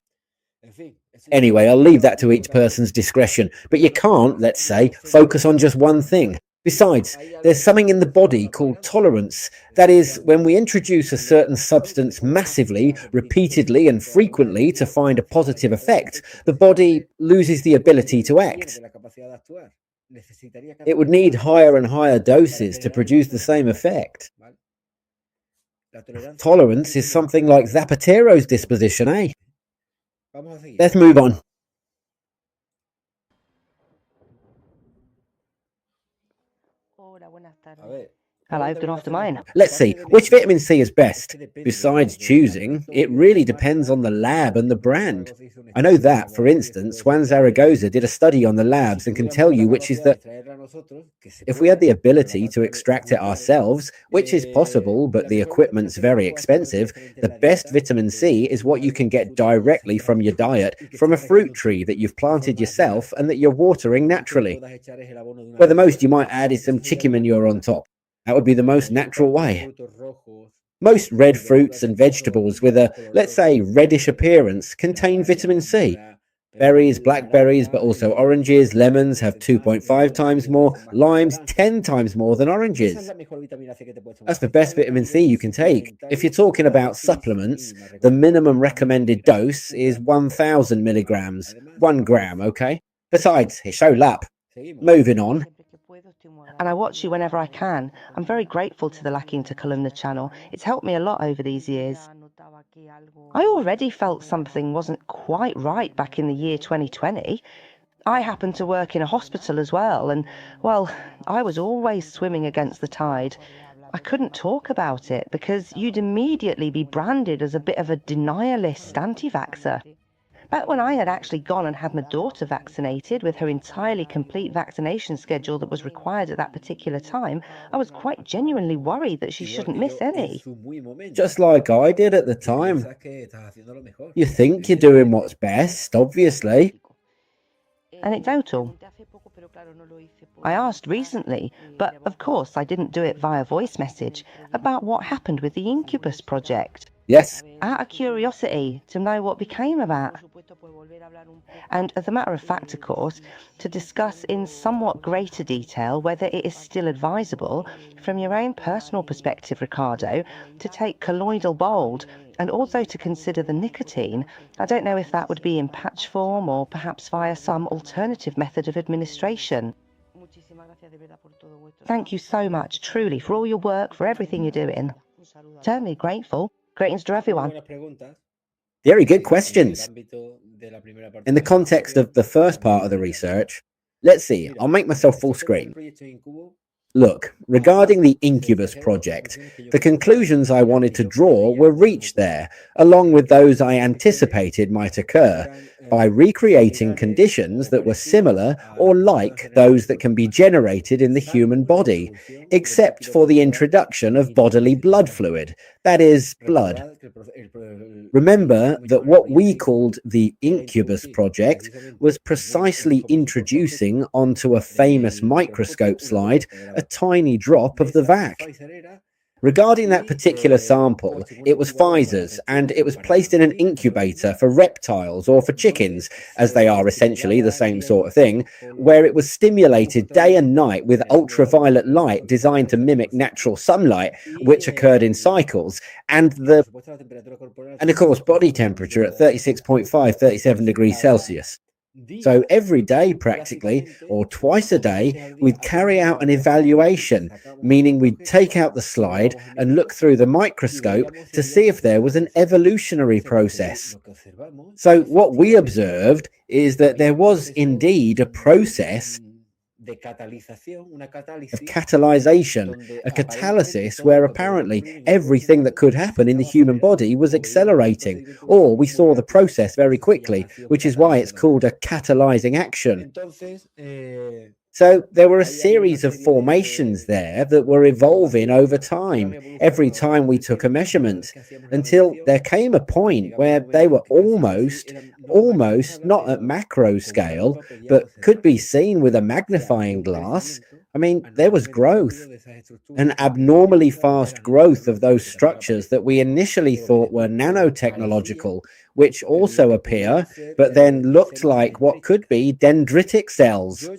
Anyway, I'll leave that to each person's discretion, but you can't, let's say, focus on just one thing. Besides, there's something in the body called tolerance. That is, when we introduce a certain substance massively, repeatedly and frequently to find a positive effect, the body loses the ability to act. It would need higher and higher doses to produce the same effect. Tolerance is something like Zapatero's disposition, eh? Let's move on. Hello, good afternoon. Let's see, which vitamin C is best? Besides choosing, it really depends on the lab and the brand. I know that, for instance, Juan Zaragoza did a study on the labs and can tell you which is the... If we had the ability to extract it ourselves, which is possible, but the equipment's very expensive, the best vitamin C is what you can get directly from your diet, from a fruit tree that you've planted yourself and that you're watering naturally. Where the most you might add is some chicken manure on top. That would be the most natural way. Most red fruits and vegetables with a, let's say, reddish appearance contain vitamin C. Berries, blackberries, but also oranges, lemons have 2.5 times more, limes 10 times more than oranges. That's the best vitamin C you can take. If you're talking about supplements, the minimum recommended dose is 1,000 milligrams, 1 gram, okay? Besides, it's so lap. Moving on. And I watch you whenever I can. I'm very grateful to the La Quinta Columna channel. It's helped me a lot over these years. I already felt something wasn't quite right back in the year 2020. I happened to work in a hospital as well, and, well, I was always swimming against the tide. I couldn't talk about it because you'd immediately be branded as a bit of a denialist anti-vaxxer. Back when I had actually gone and had my daughter vaccinated with her entirely complete vaccination schedule that was required at that particular time, I was quite genuinely worried that she shouldn't miss any. Just like I did at the time. You think you're doing what's best, obviously. Anecdotal. I asked recently, but of course I didn't do it via voice message, about what happened with the Incubus Project. Yes. Out of curiosity to know what became of that. And as a matter of fact, of course, to discuss in somewhat greater detail whether it is still advisable, from your own personal perspective, Ricardo, to take colloidal bold and also to consider the nicotine. I don't know if that would be in patch form or perhaps via some alternative method of administration. Thank you so much, truly, for all your work, for everything you're doing. Eternally grateful. Greetings to everyone. Very good questions. In the context of the first part of the research, let's see, I'll make myself full screen. Look, regarding the Incubus project, the conclusions I wanted to draw were reached there, along with those I anticipated might occur, by recreating conditions that were similar or like those that can be generated in the human body, except for the introduction of bodily blood fluid, that is, blood. Remember that what we called the Incubus project was precisely introducing onto a famous microscope slide a tiny drop of the vac. Regarding that particular sample, it was Pfizer's, and it was placed in an incubator for reptiles or for chickens, as they are essentially the same sort of thing, where it was stimulated day and night with ultraviolet light designed to mimic natural sunlight, which occurred in cycles, and of course body temperature at 36.5, 37 degrees Celsius. So every day, practically, or twice a day, we'd carry out an evaluation, meaning we'd take out the slide and look through the microscope to see if there was an evolutionary process. So what we observed is that there was indeed a process of catalyzation, a catalysis where apparently everything that could happen in the human body was accelerating, or we saw the process very quickly, which is why it's called a catalyzing action. So there were a series of formations there that were evolving over time, every time we took a measurement, until there came a point where they were almost not at macro scale, but could be seen with a magnifying glass. I mean, there was growth, an abnormally fast growth of those structures that we initially thought were nanotechnological, which also appear, but then looked like what could be dendritic cells.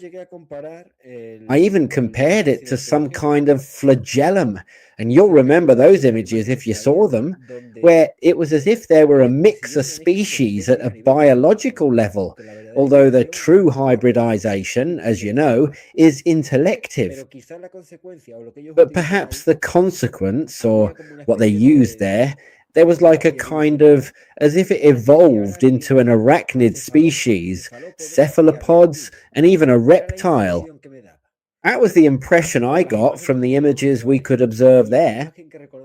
I even compared it to some kind of flagellum, and you'll remember those images if you saw them, where it was as if there were a mix of species at a biological level, although the true hybridization, as you know, is intellective. But perhaps the consequence, or what they used there was like a kind of, as if it evolved into an arachnid species, cephalopods, and even a reptile. That was the impression I got from the images we could observe there.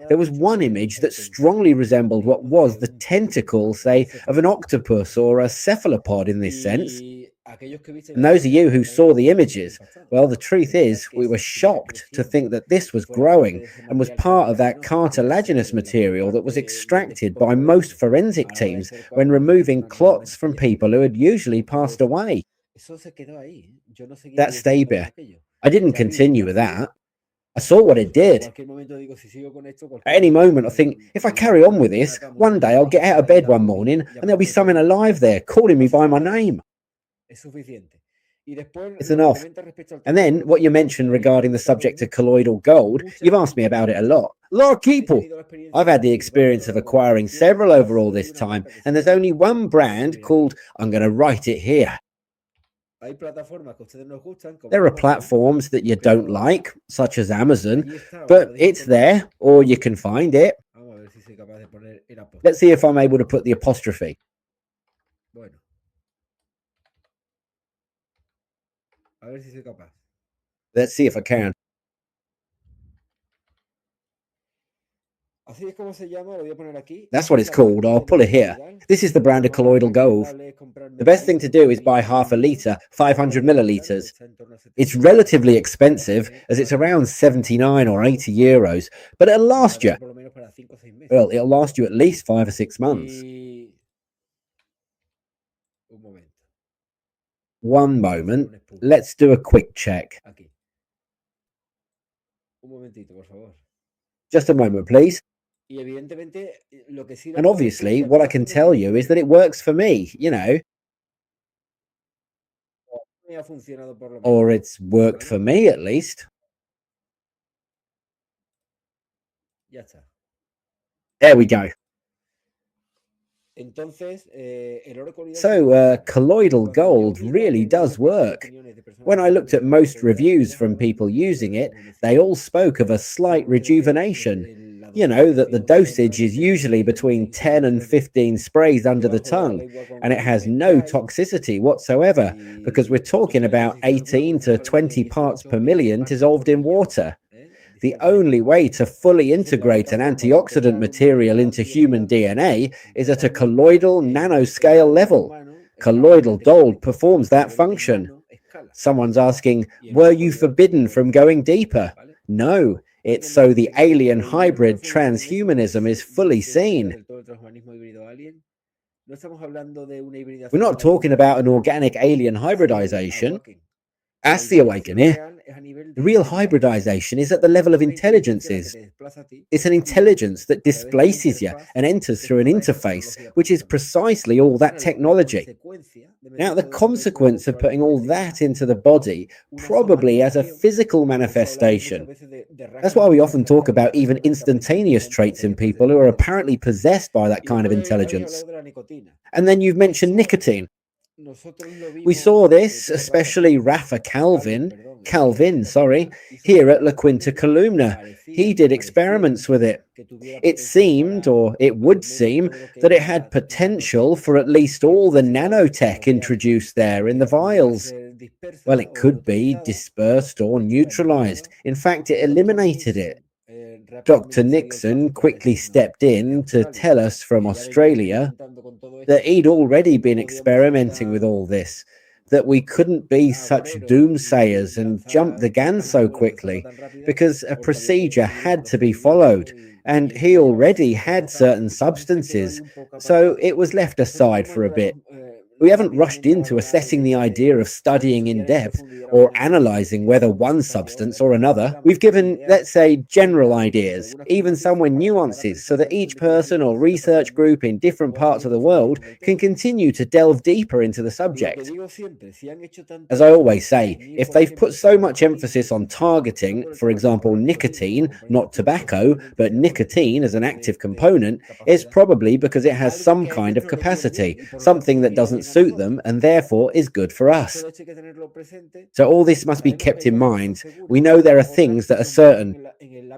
There was one image that strongly resembled what was the tentacle, say, of an octopus or a cephalopod in this sense. And those of you who saw the images, well, the truth is we were shocked to think that this was growing and was part of that cartilaginous material that was extracted by most forensic teams when removing clots from people who had usually passed away. That stayed there. I didn't continue with that. I saw what it did. At any moment, I think, if I carry on with this, one day I'll get out of bed one morning and there'll be something alive there calling me by my name. It's enough. And then what you mentioned regarding the subject of colloidal gold, you've asked me about it a lot. A lot of people. I've had the experience of acquiring several over all this time, and there's only one brand called, I'm going to write it here. There are platforms that you don't like, such as Amazon, but it's there, or you can find it. Let's see if I'm able to put the apostrophe. Let's see if I can. That's what it's called. I'll pull it here. This is the brand of colloidal gold. The best thing to do is buy half a litre, 500 millilitres. It's relatively expensive, as it's around 79 or 80 euros, but it'll last you. Well, it'll last you at least 5 or 6 months. One moment. Let's do a quick check. Just a moment, please. And obviously, what I can tell you is that it works for me, you know. Or it's worked for me, at least. There we go. So, colloidal gold really does work. When I looked at most reviews from people using it, they all spoke of a slight rejuvenation. You know, that the dosage is usually between 10 and 15 sprays under the tongue, and it has no toxicity whatsoever, because we're talking about 18 to 20 parts per million dissolved in water. The only way to fully integrate an antioxidant material into human DNA is at a colloidal nanoscale level. Colloidal gold performs that function. Someone's asking, were you forbidden from going deeper? No, it's so the alien hybrid transhumanism is fully seen. We're not talking about an organic alien hybridization. That's the awakening. The real hybridization is at the level of intelligences. It's an intelligence that displaces you and enters through an interface, which is precisely all that technology. Now, the consequence of putting all that into the body probably has a physical manifestation. That's why we often talk about even instantaneous traits in people who are apparently possessed by that kind of intelligence. And then you've mentioned nicotine. We saw this, especially Rafa Calvin, here at La Quinta Columna. He did experiments with it. It seemed, or it would seem, that it had potential for at least all the nanotech introduced there in the vials. Well, it could be dispersed or neutralized. In fact, it eliminated it. Dr. Nixon quickly stepped in to tell us from Australia that he'd already been experimenting with all this, that we couldn't be such doomsayers and jump the gun so quickly, because a procedure had to be followed, and he already had certain substances, so it was left aside for a bit. We haven't rushed into assessing the idea of studying in depth or analysing whether one substance or another. We've given, let's say, general ideas, even somewhere nuances, so that each person or research group in different parts of the world can continue to delve deeper into the subject. As I always say, if they've put so much emphasis on targeting, for example, nicotine, not tobacco, but nicotine as an active component, it's probably because it has some kind of capacity, something that doesn't suit them and therefore is good for us. So all this must be kept in mind. We know there are things that are certain.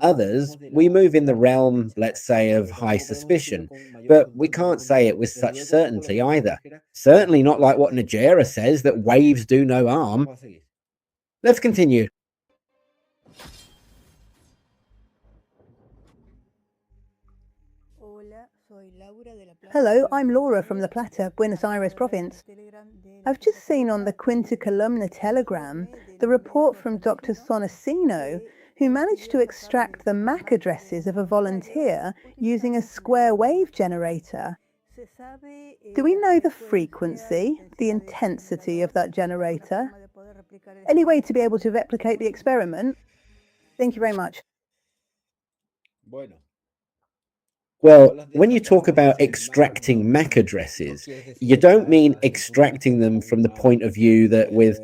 Others, we move in the realm, let's say, of high suspicion, but we can't say it with such certainty either. Certainly not like what Najera says, that waves do no harm. Let's continue. Hello, I'm Laura from La Plata, Buenos Aires province. I've just seen on the Quinta Columna Telegram the report from Dr. Sonosino, who managed to extract the MAC addresses of a volunteer using a square wave generator. Do we know the frequency, the intensity of that generator? Any way to be able to replicate the experiment? Thank you very much. Well, when you talk about extracting MAC addresses, you don't mean extracting them from the point of view that with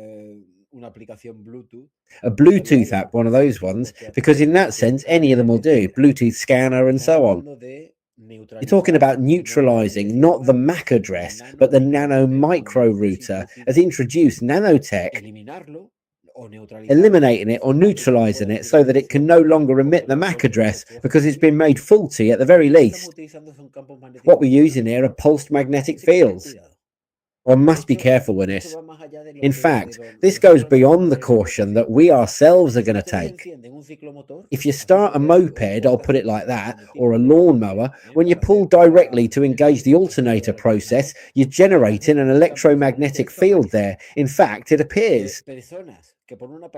a Bluetooth app, one of those ones, because in that sense, any of them will do, Bluetooth scanner and so on. You're talking about neutralizing not the MAC address, but the nano micro router as introduced nanotech, eliminating it or neutralizing it so that it can no longer emit the MAC address because it's been made faulty at the very least. What we're using here are pulsed magnetic fields. One must be careful with this. In fact, this goes beyond the caution that we ourselves are going to take. If you start a moped, I'll put it like that, or a lawnmower, when you pull directly to engage the alternator process, you're generating an electromagnetic field there. In fact, it appears.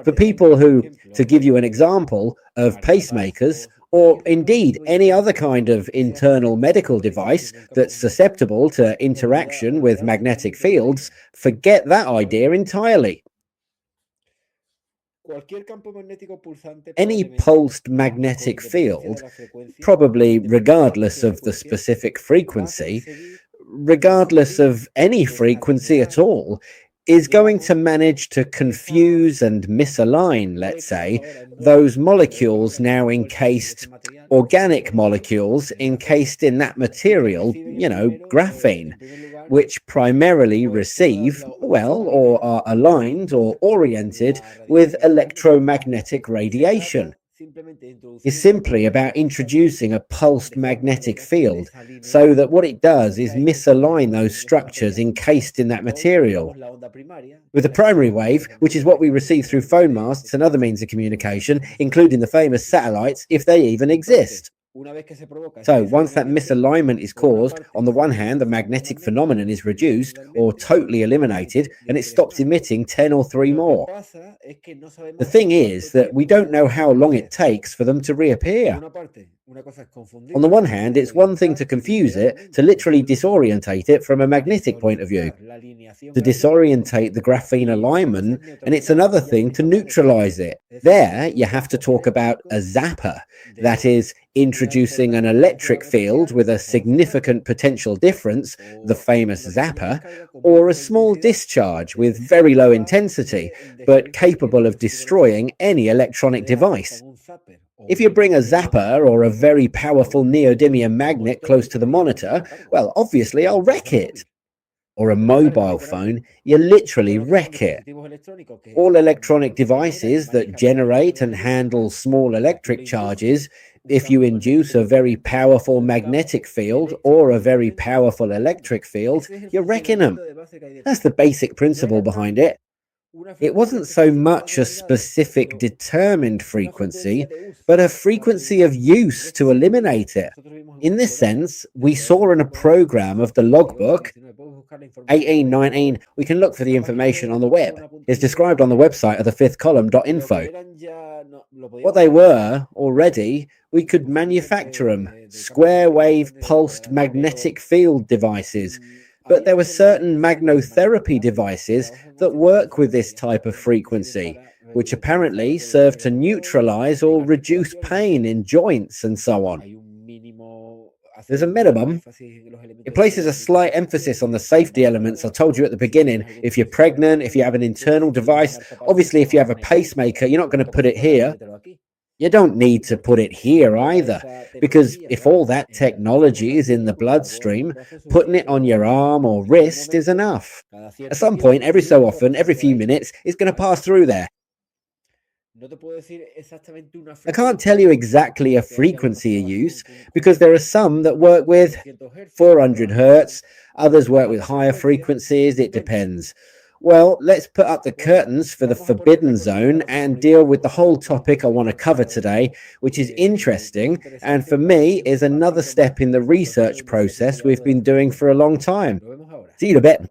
For people who, to give you an example, of pacemakers, or indeed any other kind of internal medical device that's susceptible to interaction with magnetic fields, forget that idea entirely. Any pulsed magnetic field, probably regardless of the specific frequency, regardless of any frequency at all, is going to manage to confuse and misalign, let's say, those molecules now encased, organic molecules encased in that material, graphene, which primarily receive, or are aligned or oriented with electromagnetic radiation. Is simply about introducing a pulsed magnetic field so that what it does is misalign those structures encased in that material. With the primary wave, which is what we receive through phone masts and other means of communication, including the famous satellites, if they even exist. So once that misalignment is caused, on the one hand, the magnetic phenomenon is reduced or totally eliminated, and it stops emitting 10 or 3 more. The thing is that we don't know how long it takes for them to reappear. On the one hand, it's one thing to confuse it, to literally disorientate it from a magnetic point of view, to disorientate the graphene alignment, and it's another thing to neutralize it. There, you have to talk about a zapper, that is, introducing an electric field with a significant potential difference, the famous zapper, or a small discharge with very low intensity, but capable of destroying any electronic device. If you bring a zapper or a very powerful neodymium magnet close to the monitor, well, obviously I'll wreck it. Or a mobile phone, you literally wreck it. All electronic devices that generate and handle small electric charges, if you induce a very powerful magnetic field or a very powerful electric field, you're wrecking them. That's the basic principle behind it. It wasn't so much a specific determined frequency, but a frequency of use to eliminate it. In this sense, we saw in a program of the Logbook, 1819, we can look for the information on the web. It's described on the website of the fifth column.info. What they were already, we could manufacture them, square wave pulsed magnetic field devices. But there were certain magnotherapy devices that work with this type of frequency, which apparently serve to neutralize or reduce pain in joints and so on. There's a minimum. It places a slight emphasis on the safety elements I told you at the beginning. If you're pregnant, if you have an internal device, obviously if you have a pacemaker, you're not going to put it here. You don't need to put it here either, because if all that technology is in the bloodstream, putting it on your arm or wrist is enough. At some point, every so often, every few minutes, it's going to pass through there. I can't tell you exactly a frequency of use, because there are some that work with 400 hertz, others work with higher frequencies, it depends. Well, let's put up the curtains for the forbidden zone and deal with the whole topic I want to cover today, which is interesting and for me is another step in the research process we've been doing for a long time. See you in a bit.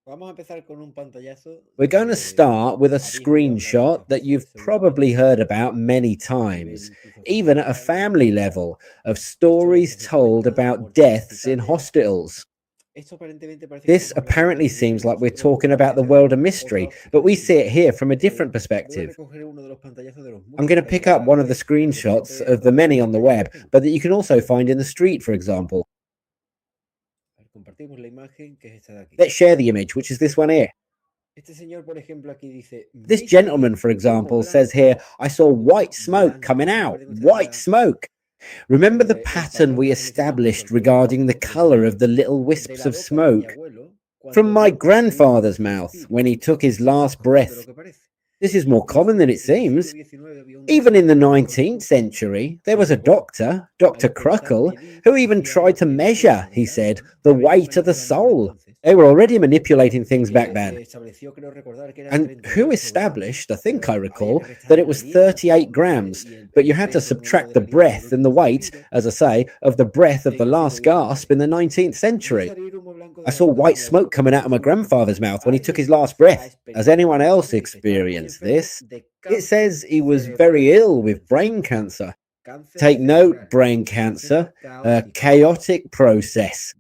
We're going to start with a screenshot that you've probably heard about many times, even at a family level, of stories told about deaths in hospitals. This apparently seems like we're talking about the world of mystery, but we see it here from a different perspective. I'm going to pick up one of the screenshots of the many on the web, but that you can also find in the street, for example. Let's share the image, which is this one here. This gentleman, for example, says here, I saw white smoke coming out. White smoke. Remember the pattern we established regarding the colour of the little wisps of smoke? From my grandfather's mouth when he took his last breath. This is more common than it seems. Even in the 19th century, there was a doctor, Dr. Kruckle, who even tried to measure, he said, the weight of the soul. They were already manipulating things back then. And who established, I think I recall, that it was 38 grams, but you had to subtract the breath and the weight, as I say, of the breath of the last gasp in the 19th century. I saw white smoke coming out of my grandfather's mouth when he took his last breath. Has anyone else experienced this? It says he was very ill with brain cancer. Take note, brain cancer, a chaotic process.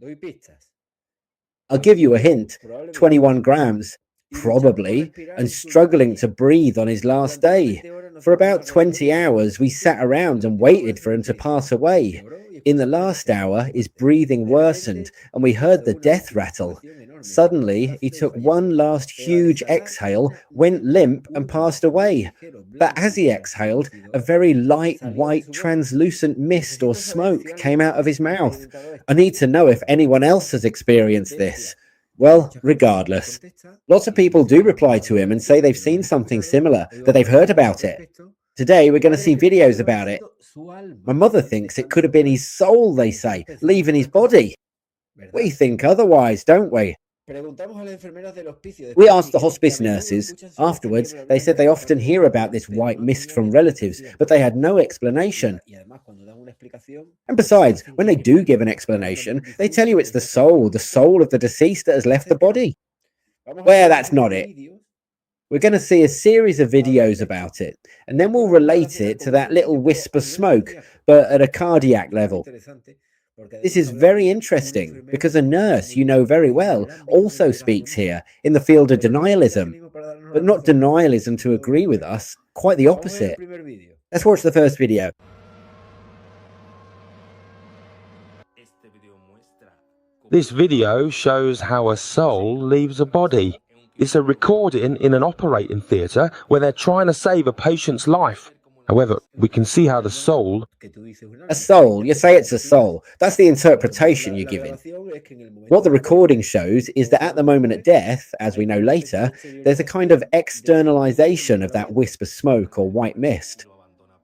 I'll give you a hint, 21 grams, probably, and struggling to breathe on his last day. For about 20 hours, we sat around and waited for him to pass away. In the last hour, his breathing worsened, and we heard the death rattle. Suddenly, he took one last huge exhale, went limp, and passed away. But as he exhaled, a very light, white, translucent mist or smoke came out of his mouth. I need to know if anyone else has experienced this. Well, regardless, lots of people do reply to him and say they've seen something similar, that they've heard about it. Today, we're going to see videos about it. My mother thinks it could have been his soul, they say, leaving his body. We think otherwise, don't we? We asked the hospice nurses. Afterwards, they said they often hear about this white mist from relatives, but they had no explanation. And besides, when they do give an explanation, they tell you it's the soul of the deceased that has left the body. Well, that's not it. We're going to see a series of videos about it, and then we'll relate it to that little wisp of smoke, but at a cardiac level. This is very interesting because a nurse you know very well also speaks here in the field of denialism, but not denialism to agree with us, quite the opposite. Let's watch the first video. This video shows how a soul leaves a body. It's a recording in an operating theatre where they're trying to save a patient's life. However, we can see how the soul... A soul, you say it's a soul. That's the interpretation you're giving. What the recording shows is that at the moment of death, as we know later, there's a kind of externalization of that wisp of smoke or white mist.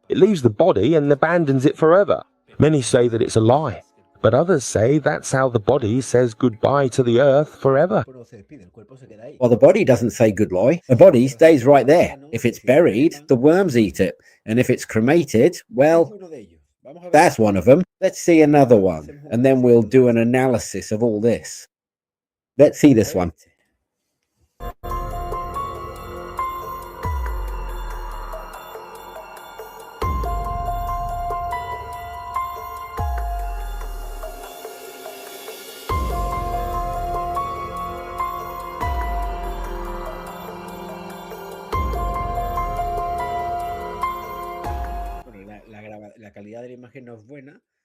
It leaves the body and abandons it forever. Many say that it's a lie, but others say that's how the body says goodbye to the earth forever. Well, the body doesn't say goodbye. The body stays right there. If it's buried, the worms eat it. And if it's cremated, well, that's one of them. Let's see another one, and then we'll do an analysis of all this. Let's see this one.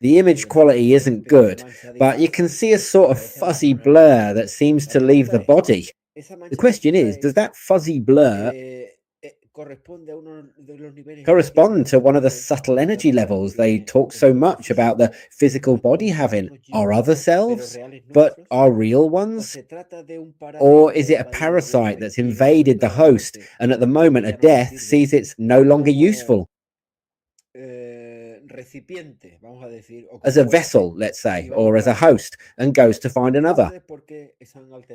The image quality isn't good, but you can see a sort of fuzzy blur that seems to leave the body. The question is, does that fuzzy blur correspond to one of the subtle energy levels they talk so much about the physical body having? Our other selves, but our real ones? Or is it a parasite that's invaded the host and at the moment of death sees it's no longer useful? As a vessel, let's say, or as a host, and goes to find another. Do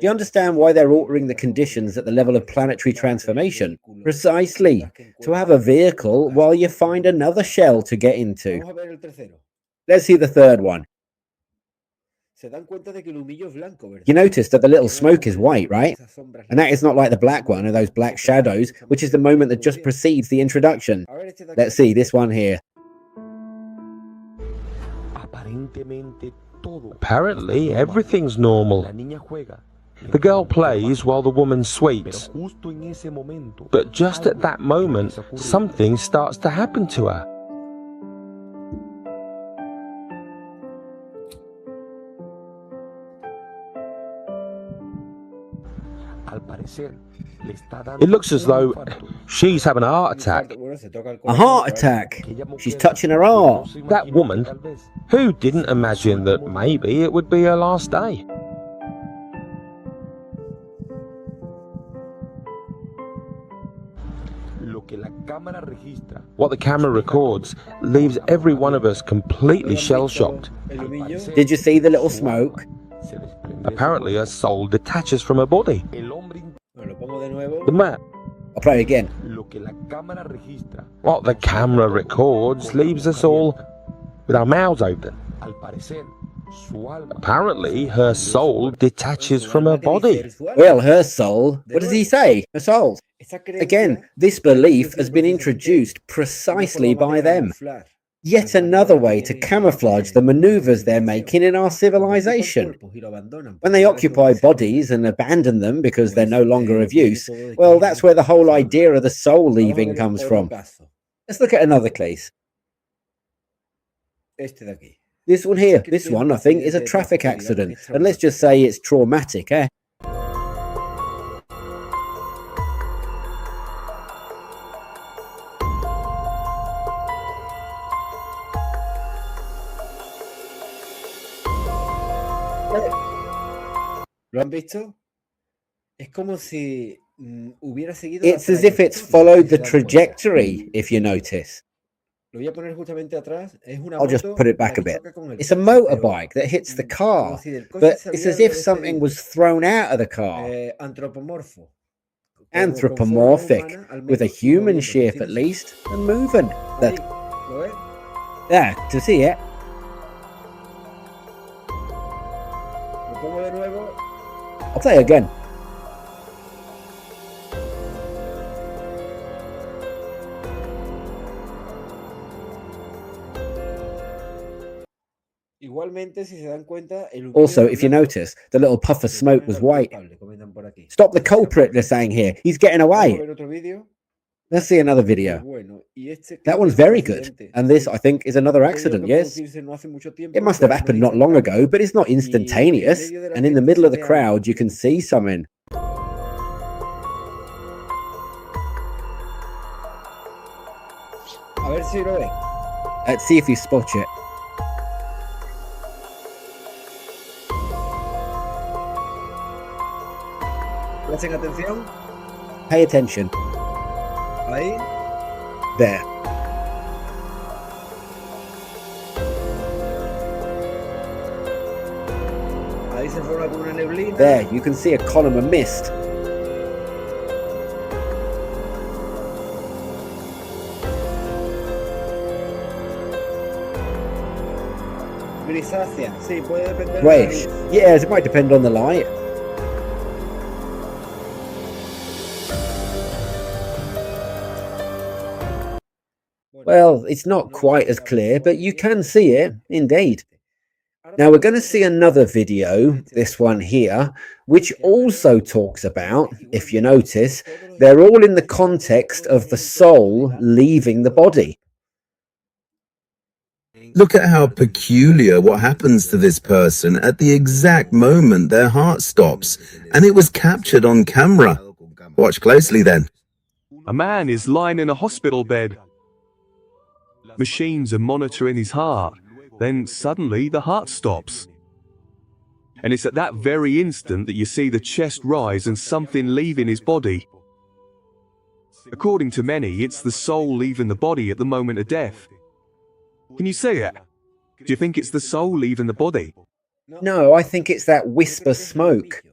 you understand why they're altering the conditions at the level of planetary transformation? Precisely, to have a vehicle while you find another shell to get into. Let's see the third one. You notice that the little smoke is white, right? And that is not like the black one or those black shadows, which is the moment that just precedes the introduction. Let's see this one here. Apparently, everything's normal. The girl plays while the woman sweeps. But just at that moment, something starts to happen to her. It looks as though she's having a heart attack. A heart attack? She's touching her heart. That woman, who didn't imagine that maybe it would be her last day? What the camera records leaves every one of us completely shell-shocked. Did you see the little smoke? Apparently her soul detaches from her body. The man. I'll play again. What the camera records leaves us all with our mouths open. Apparently her soul detaches from her body. Well, her soul. What does he say? Her soul. Again, this belief has been introduced precisely by them. Yet another way to camouflage the maneuvers they're making in our civilization. When they occupy bodies and abandon them because they're no longer of use, well, that's where the whole idea of the soul leaving comes from. Let's look at another case. This one here. This one, I think, is a traffic accident. And let's just say it's traumatic, eh? It's as if it's followed the trajectory, if you notice. I'll just put it back a bit. It's a motorbike that hits the car, but it's as if something was thrown out of the car. Anthropomorphic, with a human shape at least, and moving. There, to see it. I'll play again. Also, if you notice, the little puff of smoke was white. Stop the culprit, they're saying here. He's getting away. Let's see another video. That one's very good. And this, I think, is another accident, yes? It must have happened not long ago, but it's not instantaneous. And in the middle of the crowd, you can see something. Let's see if you spot it. Pay attention. There. There, you can see a column of mist. Grayish. Yes, it might depend on the light. Well, it's not quite as clear, but you can see it, indeed. Now we're going to see another video, this one here, which also talks about, if you notice, they're all in the context of the soul leaving the body. Look at how peculiar what happens to this person at the exact moment their heart stops, and it was captured on camera. Watch closely then. A man is lying in a hospital bed. Machines are monitoring his heart. Then suddenly the heart stops. And it's at that very instant that you see the chest rise and something leaving his body. According to many, it's the soul leaving the body at the moment of death. Can you see it? Do you think it's the soul leaving the body? No, I think it's that wisp of smoke.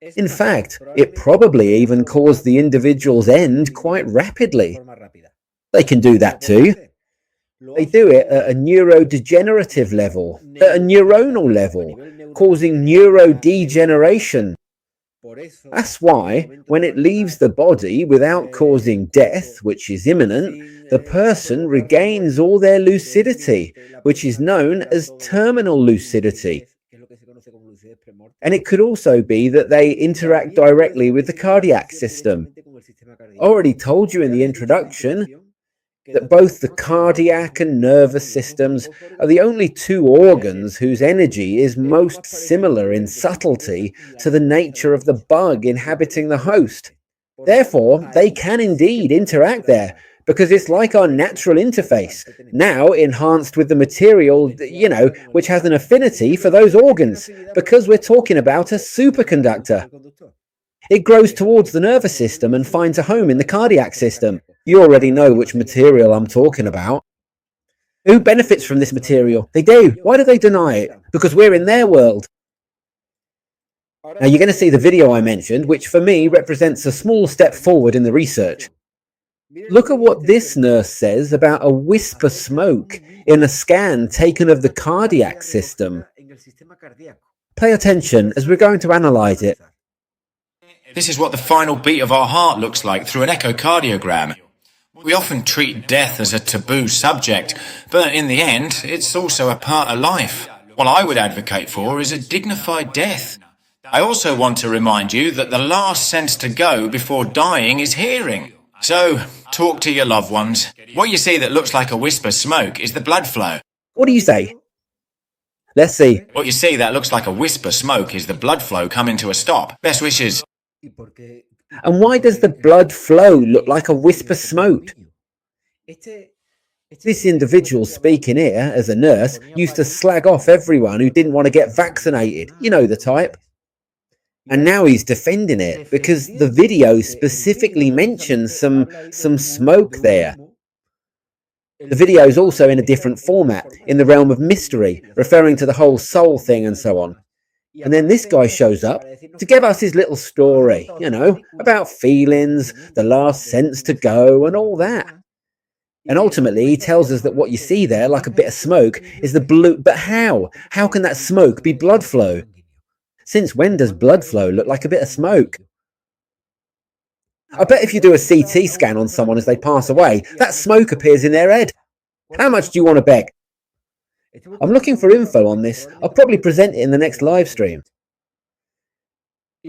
In fact, it probably even caused the individual's end quite rapidly. They can do that too. They do it at a neurodegenerative level, at a neuronal level, causing neurodegeneration. That's why, when it leaves the body without causing death, which is imminent, the person regains all their lucidity, which is known as terminal lucidity. And it could also be that they interact directly with the cardiac system. I already told you in the introduction that both the cardiac and nervous systems are the only two organs whose energy is most similar in subtlety to the nature of the bug inhabiting the host. Therefore, they can indeed interact there, because it's like our natural interface, now enhanced with the material, which has an affinity for those organs, because we're talking about a superconductor. It grows towards the nervous system and finds a home in the cardiac system. You already know which material I'm talking about. Who benefits from this material? They do. Why do they deny it? Because we're in their world. Now you're going to see the video I mentioned, which for me represents a small step forward in the research. Look at what this nurse says about a wisp of smoke in a scan taken of the cardiac system. Pay attention as we're going to analyze it. This is what the final beat of our heart looks like through an echocardiogram. We often treat death as a taboo subject, but in the end, it's also a part of life. What I would advocate for is a dignified death. I also want to remind you that the last sense to go before dying is hearing. So, talk to your loved ones. What you see that looks like a wisp of smoke is the blood flow. What do you say? Let's see. What you see that looks like a wisp of smoke is the blood flow coming to a stop. Best wishes. And why does the blood flow look like a wisp of smoke? This individual speaking here, as a nurse, used to slag off everyone who didn't want to get vaccinated. You know the type. And now he's defending it because the video specifically mentions some smoke there. The video is also in a different format, in the realm of mystery, referring to the whole soul thing and so on. And then this guy shows up to give us his little story, about feelings, the last sense to go and all that. And ultimately he tells us that what you see there, like a bit of smoke, is the blue. But how? How can that smoke be blood flow? Since when does blood flow look like a bit of smoke? I bet if you do a CT scan on someone as they pass away, that smoke appears in their head. How much do you want to bet? I'm looking for info on this. I'll probably present it in the next live stream.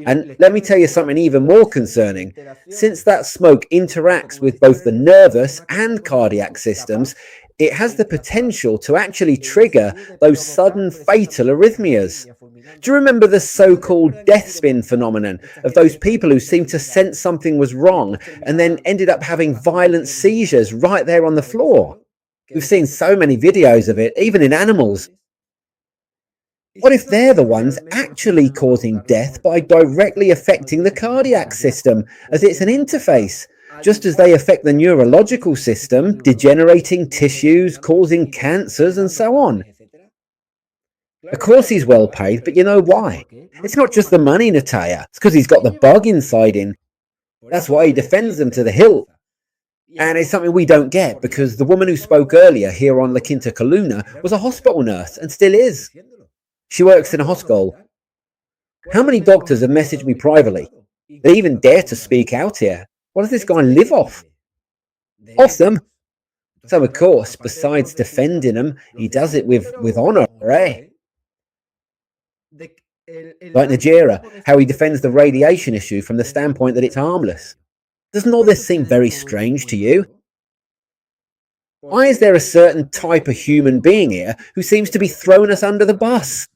And let me tell you something even more concerning. Since that smoke interacts with both the nervous and cardiac systems, it has the potential to actually trigger those sudden fatal arrhythmias. Do you remember the so-called death spin phenomenon of those people who seemed to sense something was wrong and then ended up having violent seizures right there on the floor? We've seen so many videos of it, even in animals. What if they're the ones actually causing death by directly affecting the cardiac system, as it's an interface, just as they affect the neurological system, degenerating tissues, causing cancers and so on? Of course he's well paid, but you know why? It's not just the money, Natalia. It's because he's got the bug inside him. That's why he defends them to the hilt. And it's something we don't get, because the woman who spoke earlier here on La Quinta Columna was a hospital nurse, and still is. She works in a hospital. How many doctors have messaged me privately? They even dare to speak out here. What does this guy live off? Off them. So of course, besides defending them, he does it with honour, eh? Like Najera, how he defends the radiation issue from the standpoint that it's harmless. Doesn't all this seem very strange to you? Why is there a certain type of human being here who seems to be throwing us under the bus?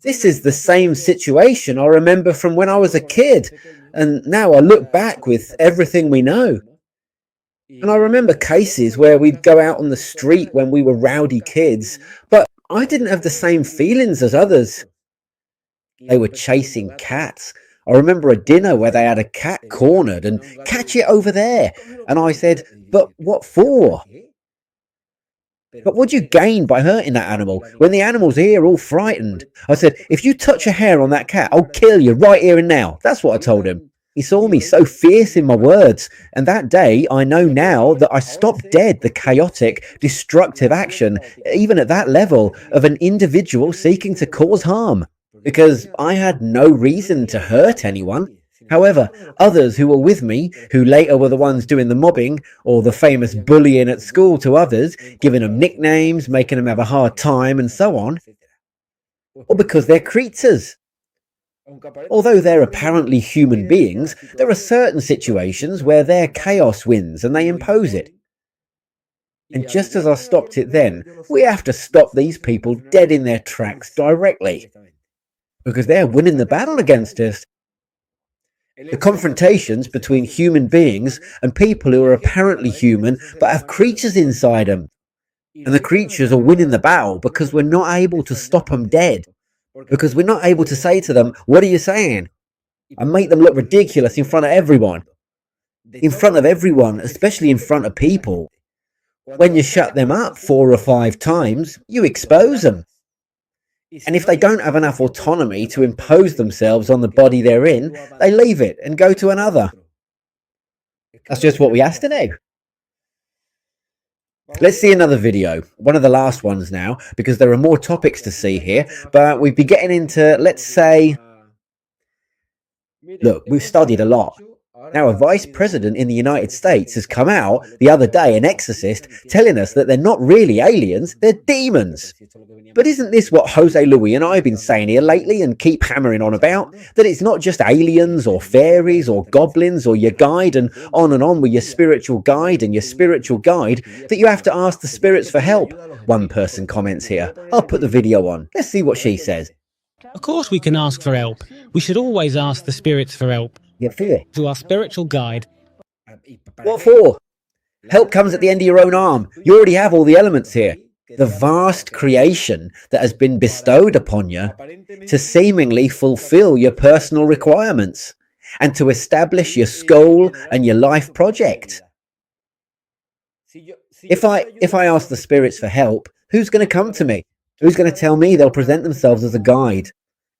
This is the same situation I remember from when I was a kid, and now I look back with everything we know. And I remember cases where we'd go out on the street when we were rowdy kids, but I didn't have the same feelings as others. They were chasing cats. I remember a dinner where they had a cat cornered and catch it over there. And I said, but what for? But what do you gain by hurting that animal when the animal's here all frightened? I said, if you touch a hair on that cat, I'll kill you right here and now. That's what I told him. He saw me so fierce in my words, and that day I know now that I stopped dead the chaotic, destructive action, even at that level, of an individual seeking to cause harm, because I had no reason to hurt anyone. However, others who were with me, who later were the ones doing the mobbing, or the famous bullying at school to others, giving them nicknames, making them have a hard time, and so on, or because they're creatures. Although they're apparently human beings, there are certain situations where their chaos wins and they impose it. And just as I stopped it then, we have to stop these people dead in their tracks directly, because they're winning the battle against us. The confrontations between human beings and people who are apparently human but have creatures inside them. And the creatures are winning the battle because we're not able to stop them dead. Because we're not able to say to them, "What are you saying?" and make them look ridiculous in front of everyone. In front of everyone, especially in front of people. When you shut them up 4 or 5 times, you expose them. And if they don't have enough autonomy to impose themselves on the body they're in, they leave it and go to another. That's just what we have to do. Let's see another video, one of the last ones now, because there are more topics to see here, but we'd be getting into, let's say, look, we've studied a lot. Now, a vice president in the United States has come out the other day, an exorcist, telling us that they're not really aliens, they're demons. But isn't this what Jose Luis and I have been saying here lately and keep hammering on about? That it's not just aliens or fairies or goblins or your guide and on with your spiritual guide and your spiritual guide, that you have to ask the spirits for help. One person comments here. I'll put the video on. Let's see what she says. Of course we can ask for help. We should always ask the spirits for help. To our spiritual guide. What for? Help comes at the end of your own arm. You already have all the elements here. The vast creation that has been bestowed upon you to seemingly fulfill your personal requirements and to establish your goal and your life project. If I ask the spirits for help, who's going to come to me? Who's going to tell me they'll present themselves as a guide?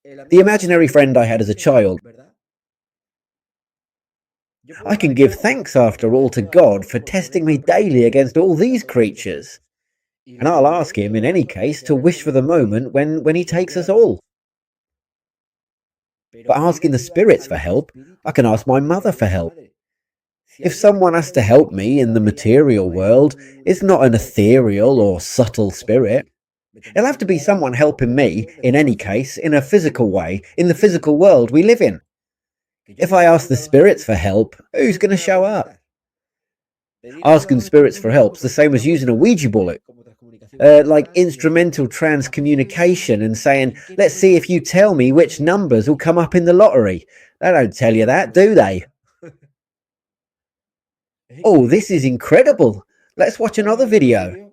The imaginary friend I had as a child. I can give thanks, after all, to God for testing me daily against all these creatures. And I'll ask him, in any case, to wish for the moment when he takes us all. But asking the spirits for help, I can ask my mother for help. If someone has to help me in the material world, it's not an ethereal or subtle spirit. It'll have to be someone helping me, in any case, in a physical way, in the physical world we live in. If I ask the spirits for help, who's going to show up? Asking spirits for help's the same as using a Ouija board. Like instrumental transcommunication and saying, let's see if you tell me which numbers will come up in the lottery. They don't tell you that, do they? Oh, this is incredible. Let's watch another video.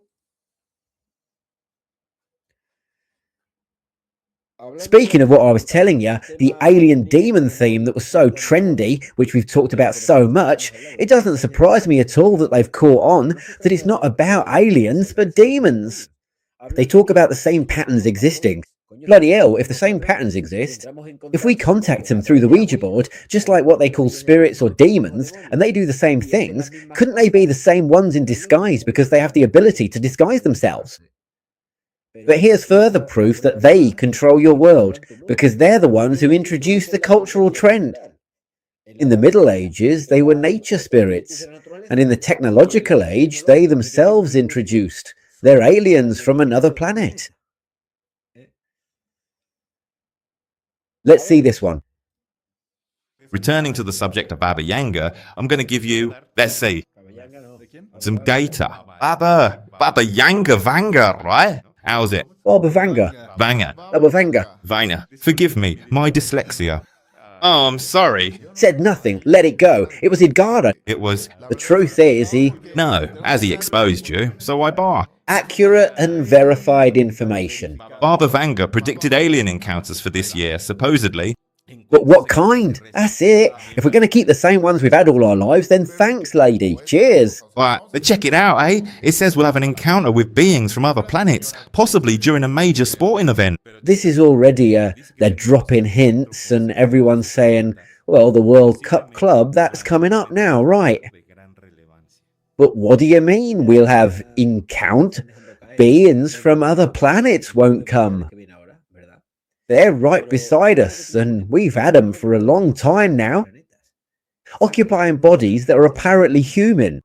Speaking of what I was telling you, the alien demon theme that was so trendy, which we've talked about so much, it doesn't surprise me at all that they've caught on that it's not about aliens, but demons. They talk about the same patterns existing. Bloody hell, if the same patterns exist, if we contact them through the Ouija board, just like what they call spirits or demons, and they do the same things, couldn't they be the same ones in disguise because they have the ability to disguise themselves? But here's further proof that they control your world, because they're the ones who introduced the cultural trend. In the Middle Ages, they were nature spirits, and in the technological age, they themselves introduced. They're aliens from another planet. Let's see this one. Returning to the subject of Baba Yanga, I'm going to give you, let's see, some data. Baba Yanga Vanga, right? How's it? Baba Vanga. Vanga. Baba Vanga. Vanga. Forgive me, my dyslexia. Oh, I'm sorry. Said nothing. Let it go. It was Edgardo. It was... The truth is, No, as he exposed you, so I bar. Accurate and verified information. Baba Vanga predicted alien encounters for this year, supposedly. But what kind? That's it. If we're going to keep the same ones we've had all our lives, then thanks, lady. Cheers. Right, but check it out, eh? It says we'll have an encounter with beings from other planets, possibly during a major sporting event. This is already, they're dropping hints and everyone's saying, Well, the World Cup Club, that's coming up now, right? But what do you mean we'll have in-count? Beings from other planets won't come. They're right beside us, and we've had them for a long time now, occupying bodies that are apparently human.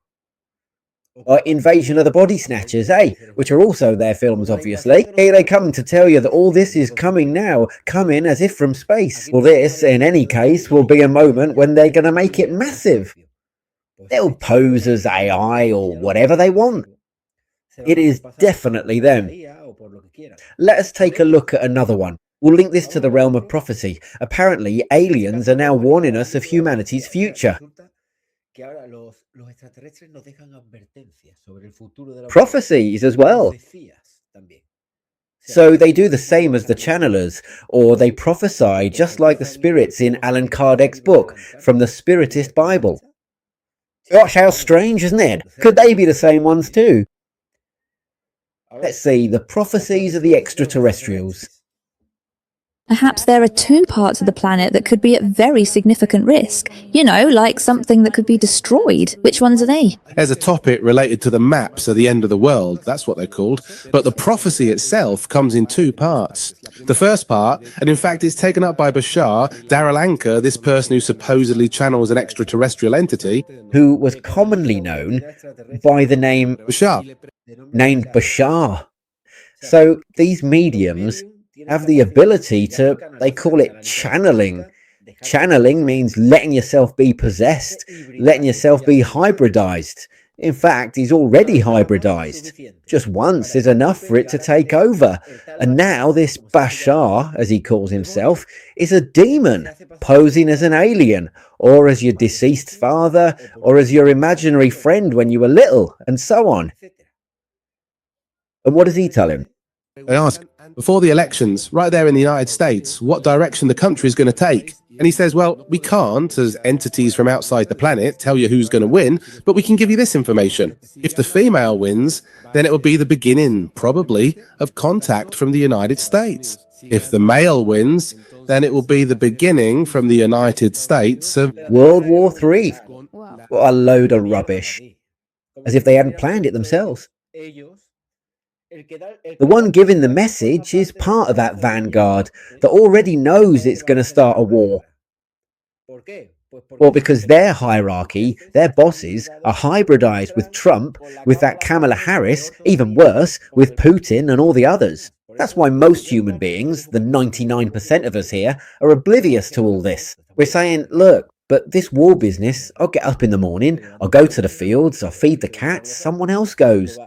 Invasion of the Body Snatchers, which are also their films, obviously. Here they come to tell you that all this is coming now, coming as if from space. Well, this, in any case, will be a moment when they're going to make it massive. They'll pose as AI or whatever they want. It is definitely them. Let us take a look at another one. We'll link this to the realm of prophecy. Apparently, aliens are now warning us of humanity's future. Prophecies as well. So they do the same as the channelers, or they prophesy just like the spirits in Alan Kardec's book, From the Spiritist Bible. Gosh, how strange, isn't it? Could they be the same ones too? Let's see, the prophecies of the extraterrestrials. Perhaps there are two parts of the planet that could be at very significant risk. You know, like something that could be destroyed. Which ones are they? There's a topic related to the maps of the end of the world, that's what they're called, but the prophecy itself comes in two parts. The first part, and in fact it's taken up by Bashar, Darryl Anker, this person who supposedly channels an extraterrestrial entity, who was commonly known by the name Bashar. Named Bashar. So these mediums have the ability to, they call it channeling. Channeling means letting yourself be possessed, letting yourself be hybridized. In fact, he's already hybridized. Just once is enough for it to take over. And now this Bashar, as he calls himself, is a demon, posing as an alien, or as your deceased father, or as your imaginary friend when you were little, and so on. And what does he tell him? They ask, before the elections, right there in the United States, what direction the country is going to take. And he says, well, we can't, as entities from outside the planet, tell you who's going to win, but we can give you this information. If the female wins, then it will be the beginning, probably, of contact from the United States. If the male wins, then it will be the beginning from the United States of World War III. What a load of rubbish. As if they hadn't planned it themselves. The one giving the message is part of that vanguard that already knows it's going to start a war. Well, because their hierarchy, their bosses, are hybridized with Trump, with that Kamala Harris, even worse, with Putin and all the others. That's why most human beings, the 99% of us here, are oblivious to all this. We're saying, look, but this war business, I'll get up in the morning, I'll go to the fields, I'll feed the cats, someone else goes.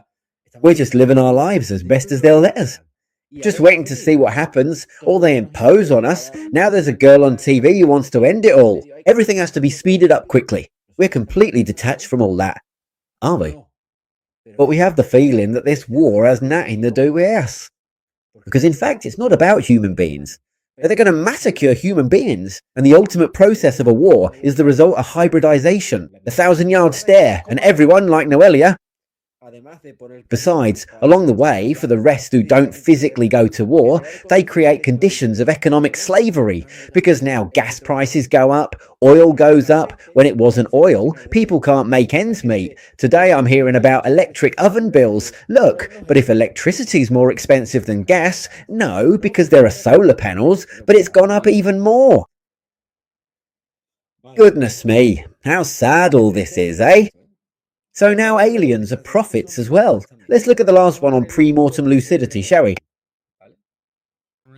We're just living our lives as best as they'll let us. Just waiting to see what happens, or they impose on us. Now there's a girl on TV who wants to end it all. Everything has to be speeded up quickly. We're completely detached from all that, aren't we? But we have the feeling that this war has nothing to do with us. Because in fact, it's not about human beings. They're going to massacre human beings. And the ultimate process of a war is the result of hybridization, the 1,000-yard stare, and everyone, like Noelia. Besides, along the way, for the rest who don't physically go to war, they create conditions of economic slavery, because now gas prices go up, oil goes up. When it wasn't oil, people can't make ends meet. Today I'm hearing about electric oven bills. Look, but if electricity's more expensive than gas, no, because there are solar panels, but it's gone up even more. Goodness me, how sad all this is, eh? So now aliens are prophets as well. Let's look at the last one on pre-mortem lucidity, shall we?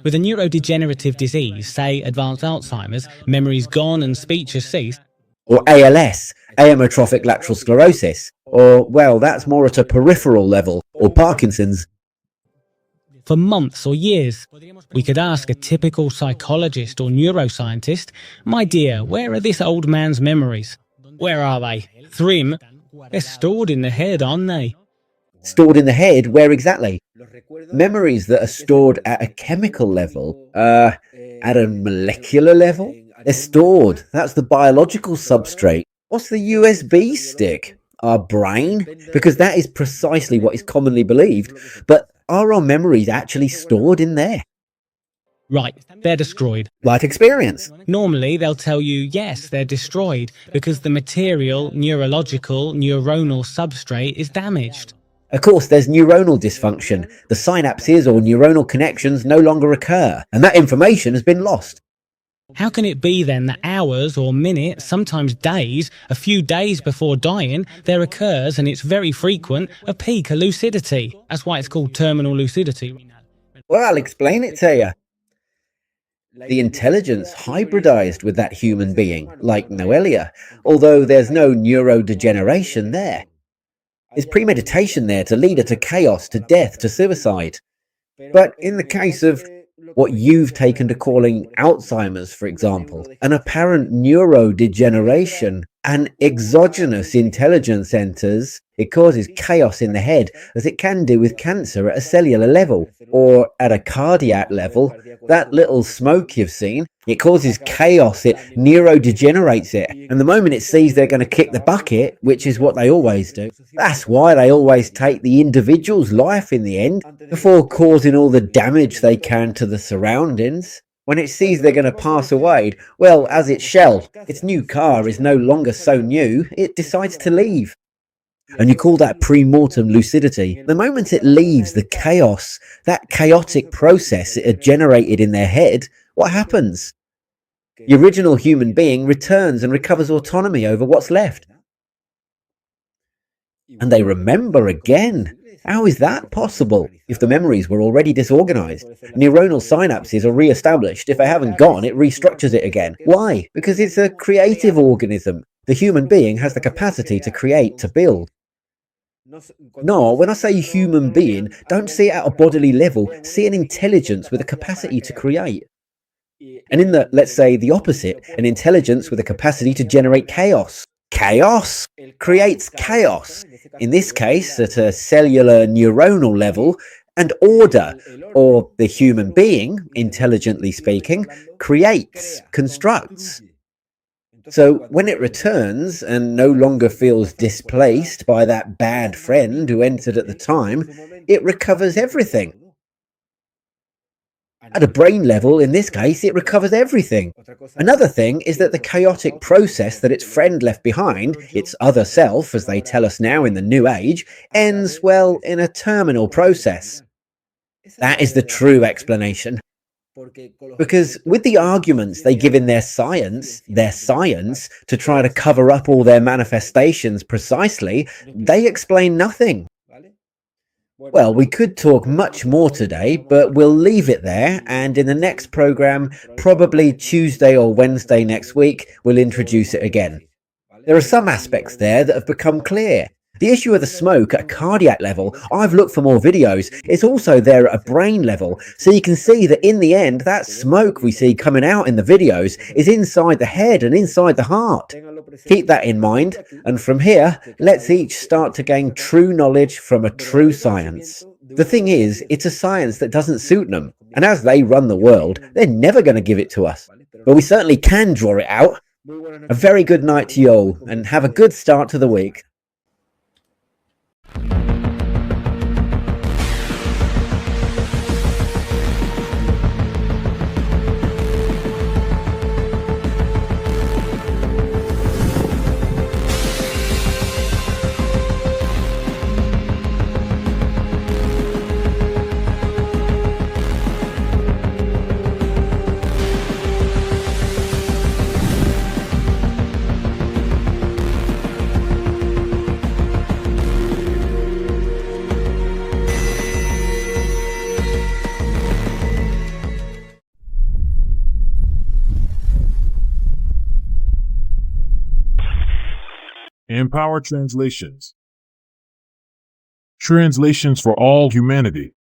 With a neurodegenerative disease, say advanced Alzheimer's, memory's gone and speech has ceased. Or ALS, amyotrophic lateral sclerosis. Or, well, that's more at a peripheral level. Or Parkinson's. For months or years, we could ask a typical psychologist or neuroscientist, my dear, where are this old man's memories? Where are they? Thrim? They're stored in the head, aren't they? Stored in the head? Where exactly? Memories that are stored at a chemical level, at a molecular level? They're stored. That's the biological substrate. What's the USB stick? Our brain? Because that is precisely what is commonly believed. But are our memories actually stored in there? Right, they're destroyed. Life experience. Normally, they'll tell you, yes, they're destroyed because the material, neurological, neuronal substrate is damaged. Of course, there's neuronal dysfunction. The synapses or neuronal connections no longer occur, and that information has been lost. How can it be then that hours or minutes, sometimes days, a few days before dying, there occurs, and it's very frequent, a peak of lucidity? That's why it's called terminal lucidity. Well, I'll explain it to you. The intelligence hybridized with that human being, like Noelia, although there's no neurodegeneration there. There's premeditation there to lead her to chaos, to death, to suicide. But in the case of what you've taken to calling Alzheimer's, for example, an apparent neurodegeneration, an exogenous intelligence enters, it causes chaos in the head, as it can do with cancer at a cellular level, or at a cardiac level. That little smoke you've seen, it causes chaos, it neurodegenerates it, and the moment it sees they're going to kick the bucket, which is what they always do, that's why they always take the individual's life in the end, before causing all the damage they can to the surroundings. When it sees they're going to pass away, well, as it shall, its new car is no longer so new, it decides to leave. And you call that pre-mortem lucidity. The moment it leaves the chaos, that chaotic process it had generated in their head, what happens? The original human being returns and recovers autonomy over what's left. And they remember again. How is that possible if the memories were already disorganized? Neuronal synapses are re-established. If they haven't gone, it restructures it again. Why? Because it's a creative organism. The human being has the capacity to create, to build. No, when I say human being, don't see it at a bodily level. See an intelligence with a capacity to create. And in the, let's say, the opposite, an intelligence with a capacity to generate chaos. Chaos creates chaos. In this case, at a cellular neuronal level, and order, or the human being, intelligently speaking, creates, constructs. So when it returns and no longer feels displaced by that bad friend who entered at the time, it recovers everything. At a brain level, in this case, it recovers everything. Another thing is that the chaotic process that its friend left behind, its other self, as they tell us now in the new age, ends, well, in a terminal process. That is the true explanation. Because with the arguments they give in their science, to try to cover up all their manifestations precisely, they explain nothing. Well, we could talk much more today, but we'll leave it there, and in the next program, probably Tuesday or Wednesday next week, we'll introduce it again. There are some aspects there that have become clear. The issue of the smoke at a cardiac level, I've looked for more videos. It's also there at a brain level, so you can see that in the end, that smoke we see coming out in the videos is inside the head and inside the heart. Keep that in mind, and from here, let's each start to gain true knowledge from a true science. The thing is, it's a science that doesn't suit them, and as they run the world, they're never going to give it to us. But we certainly can draw it out. A very good night to you all, and have a good start to the week. Empower Translations. Translations for all humanity.